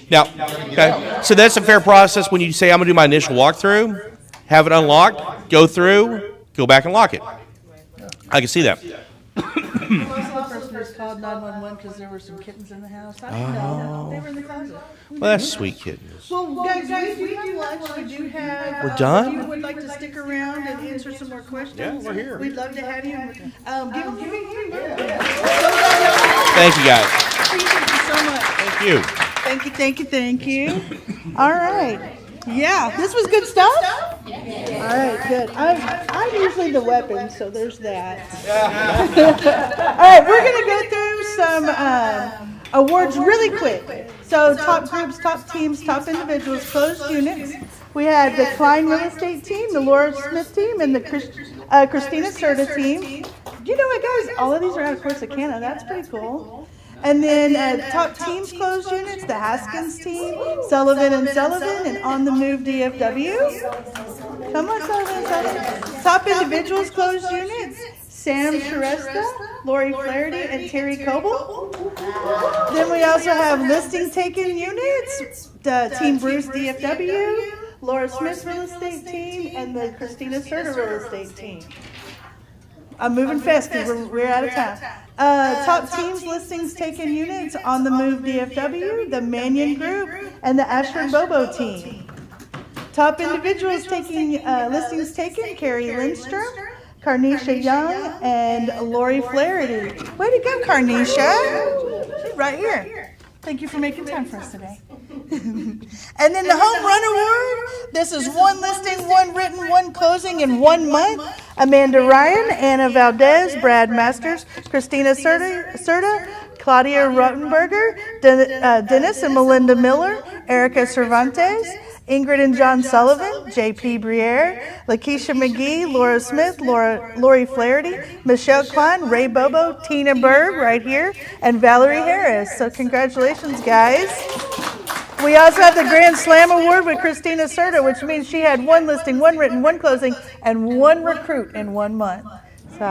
Now, okay, so that's a fair process when you say, I'm going to do my initial walkthrough, have it unlocked, go through, go back and lock it. I can see that. I'm also the person who's called 911 because there were some kittens in the house. I didn't know. They were in the closet. Well, that's sweet kittens. Well, guys, we do have lunch. We do have. We're done? If you would like to stick around and answer some more questions, Yeah, we're here. We'd love to have you. Give me Thank you, guys. Appreciate you so much. Thank you. Thank you. All right. Yeah, this was good stuff? All right, good. I'm usually the weapon, so there's that. All right, we're going to go through some awards really quick. So top groups, top teams, top individuals, closed units. We had the Klein Real Estate team, the Laura Smith team, and the Christina Serta team. You know what, guys? All of these are out of Corsicana. That's pretty cool. And then top teams closed units, the Haskins team, Sullivan and Sullivan, and On the Move DFW. Come on, Sullivan and Sullivan. Top individuals closed units, Sam Shrestha, Lori Flaherty, and Terry Coble. Then we also have listing taken units, the Team Bruce DFW, Laura Smith Real Estate team, and the Christina Serta Real Estate team. I'm moving fast because we're out of time. Top teams listings taken units, On the Move DFW, the Mannion Group, and the Ashford Bobo team. Top individuals taking listings taken, Carrie Lindstrom, Carnisha Young, and Lori Flaherty. Way to go, Carnisha. She's right here. Thank you for making time for us today. And then the Home Run Award. This is one listing, one written, one closing in 1 month. Amanda Ryan, Anna Valdez, Brad Masters, Christina Serta, Claudia Rottenberger, Dennis and Melinda Miller, Erica Cervantes, Ingrid and John Sullivan, J.P. Briere, Lakeisha McGee, Laura Smith, Lori Flaherty, Michelle Klein, Ray Bobo, Tina Berg right here, and Valerie Harris. So congratulations, guys. We also have the Grand Slam Award with Christina Serta, which means she had one listing, one written, one closing, and one recruit in 1 month. So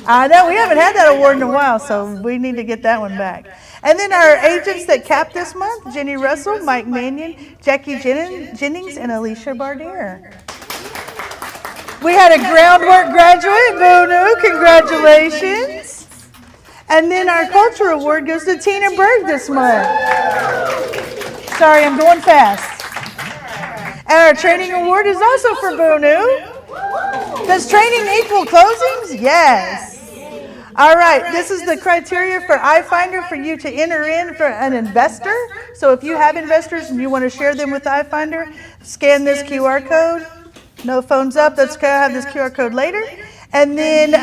I know we haven't had that award in a while, so we need to get that one back. And then our agents that capped this month, Jenny Russell, Mike Mannion, Jackie Jennings, and Alicia Bardier. We had a groundwork graduate, Boonu, congratulations. And then our culture award goes to Tina Berg this month. Sorry, I'm going fast. And our training award is also for Boonu. Does training equal closings? Yes. All right, this is the criteria for iFinder for you to enter in for an investor. So if you have investors and you want to share them with iFinder, scan this QR code. No phones up. Let's go have this QR code later. And then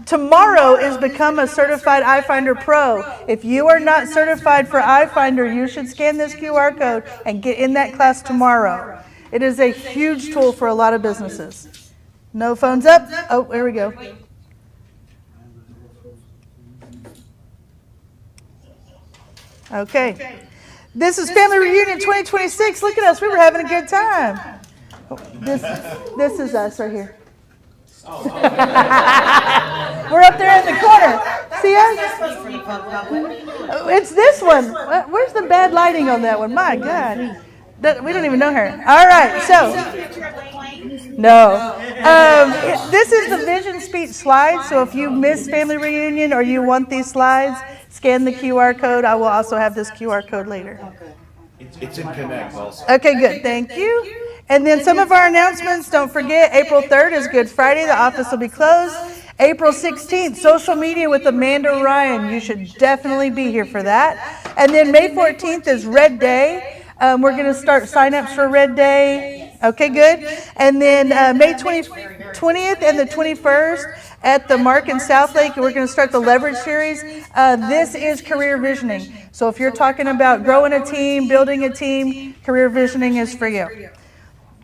tomorrow is Become a Certified iFinder Pro. If you are not certified for iFinder, you should scan this QR code and get in that class tomorrow. It is a huge tool for a lot of businesses. No phones up? Oh, there we go. Okay. This is Family Reunion 2026. Look at us. We were having a good time. This is us right here. We're up there in the corner. See us? It's this one. Where's the bad lighting on that one? My God. We don't even know her. All right, so. No. This is the vision speech slide. So if you miss Family Reunion or you want these slides, scan the QR code. I will also have this QR code later. It's in Connect also. Okay, good. Thank you. And then some of our announcements, don't forget, April 3rd is Good Friday. The office will be closed. April 16th, social media with Amanda Ryan. You should definitely be here for that. And then May 14th is Red Day. We're going to start signups for Red Day. Okay, good. And then May 20th and the 21st at the Mark in Southlake, we're going to start the Leverage Series. This is career visioning. So if you're talking about growing a team, building a team, career visioning is for you.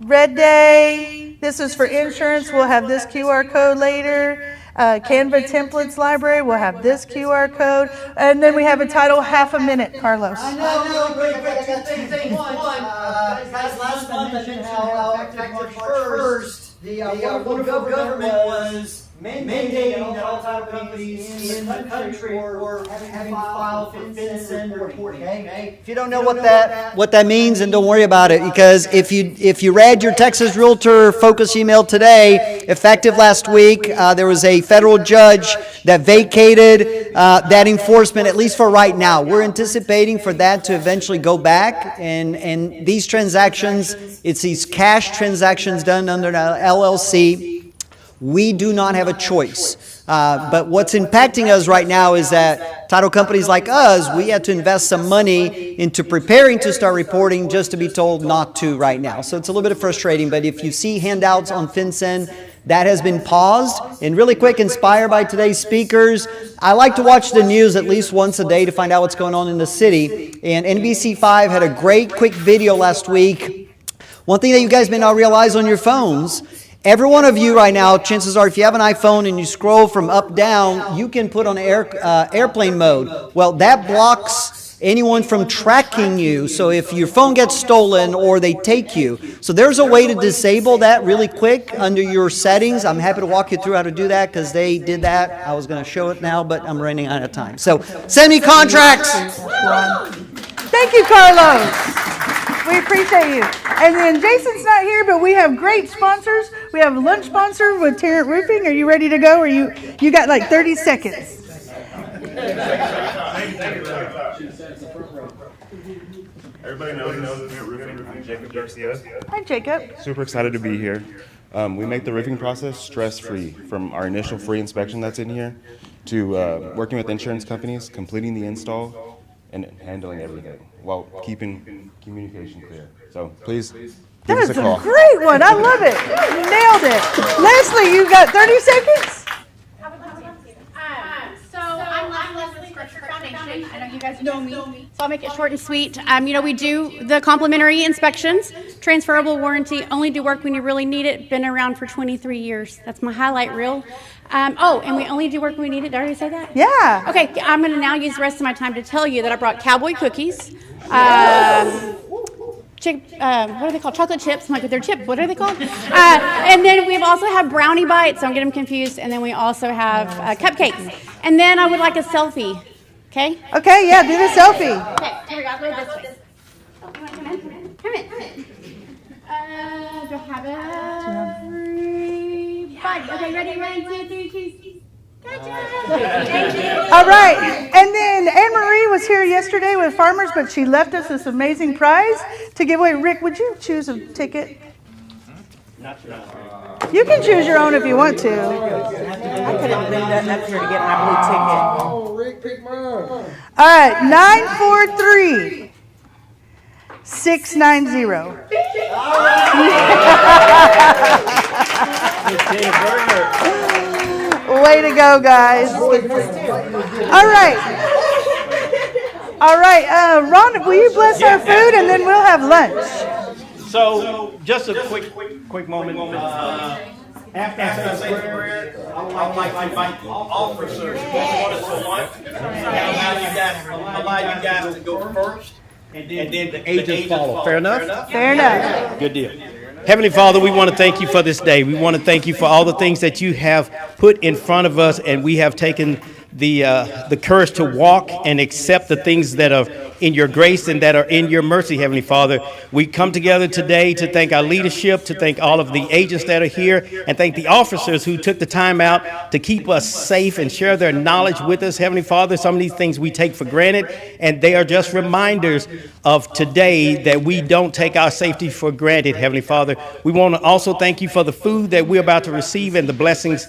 Red Day, this is for insurance. We'll have this QR code later. Canva Templates Library, we'll have this QR code. And then we have a title, Half a Minute, Carlos. I know, great, two things. One, guys, last month I mentioned how effective March 1st, the local government was mandating that all title companies in the country were having filed for FinCEN reporting. Okay? If you don't know what that means, then don't worry about it, because if you read your Texas Realtor Focus email today, effective last week, there was a federal judge that vacated that enforcement, at least for right now. We're anticipating for that to eventually go back, and these transactions, it's these cash transactions done under an LLC. We do not have a choice. But what's impacting us right now is that title companies like us, we had to invest some money into preparing to start reporting just to be told not to right now. So it's a little bit frustrating, but if you see handouts on FinCEN, that has been paused. And really quick, inspired by today's speakers, I like to watch the news at least once a day to find out what's going on in the city. And NBC5 had a great quick video last week. One thing that you guys may not realize on your phones, every one of you right now, chances are if you have an iPhone and you scroll from up down, you can put on airplane mode. Well, that blocks anyone from tracking you, so if your phone gets stolen or they take you. So there's a way to disable that really quick under your settings. I'm happy to walk you through how to do that because they did that. I was going to show it now, but I'm running out of time. So send me contracts. Thank you, Carlos. We appreciate you. And then Jason's not here, but we have great sponsors. We have a lunch sponsor with Tarrant Roofing. Are you ready to go? Or you got like 30 seconds? Everybody knows Tarrant Roofing. I'm Jacob Garcia. Hi, Jacob. Super excited to be here. We make the roofing process stress-free, from our initial free inspection that's in here to working with insurance companies, completing the install, and handling everything while keeping communication clear. So please give us a call. That is a great one. I love it. You nailed it. Leslie, you got 30 seconds? So I'm Leslie, Scripture Foundation. I know you guys know me, so I'll make it short and sweet. We do the complimentary inspections, transferable warranty, only do work when you really need it. Been around for 23 years. That's my highlight reel. And we only do work when we need it. Did I already say that? Yeah. Okay, I'm going to now use the rest of my time to tell you that I brought cowboy cookies. What are they called? Chocolate chips. I'm like, they're chips. What are they called? And then we also have brownie bites. Don't get them confused. And then we also have cupcakes. And then I would like a selfie. Okay? Okay, yeah, do the selfie. Okay, here we go. Go this way. Oh, come in. Do I have everybody? Okay, ready? 1, 2, 3, cheese. All right, and then Anne Marie was here yesterday with Farmers, but she left us this amazing prize to give away. Rick, would you choose a ticket? You can choose your own if you want to. I couldn't bring that up here to get my blue ticket. Oh, Rick, pick mine. All right, 943 690. Way to go, guys. All right. Ron, will you bless our food and then we'll have lunch? So, just a quick moment. After I say the prayer, I would like to invite all officers, one to one, and allow you guys to go first, and then the agents follow. Fair enough? Fair enough. Good deal. Heavenly Father, we want to thank you for this day. We want to thank you for all the things that you have put in front of us, and we have taken the courage to walk and accept the things that are in your grace and that are in your mercy, Heavenly Father. We come together today to thank our leadership, to thank all of the agents that are here, and thank the officers who took the time out to keep us safe and share their knowledge with us, Heavenly Father. Some of these things we take for granted, and they are just reminders of today that we don't take our safety for granted, Heavenly Father. We want to also thank you for the food that we're about to receive and the blessings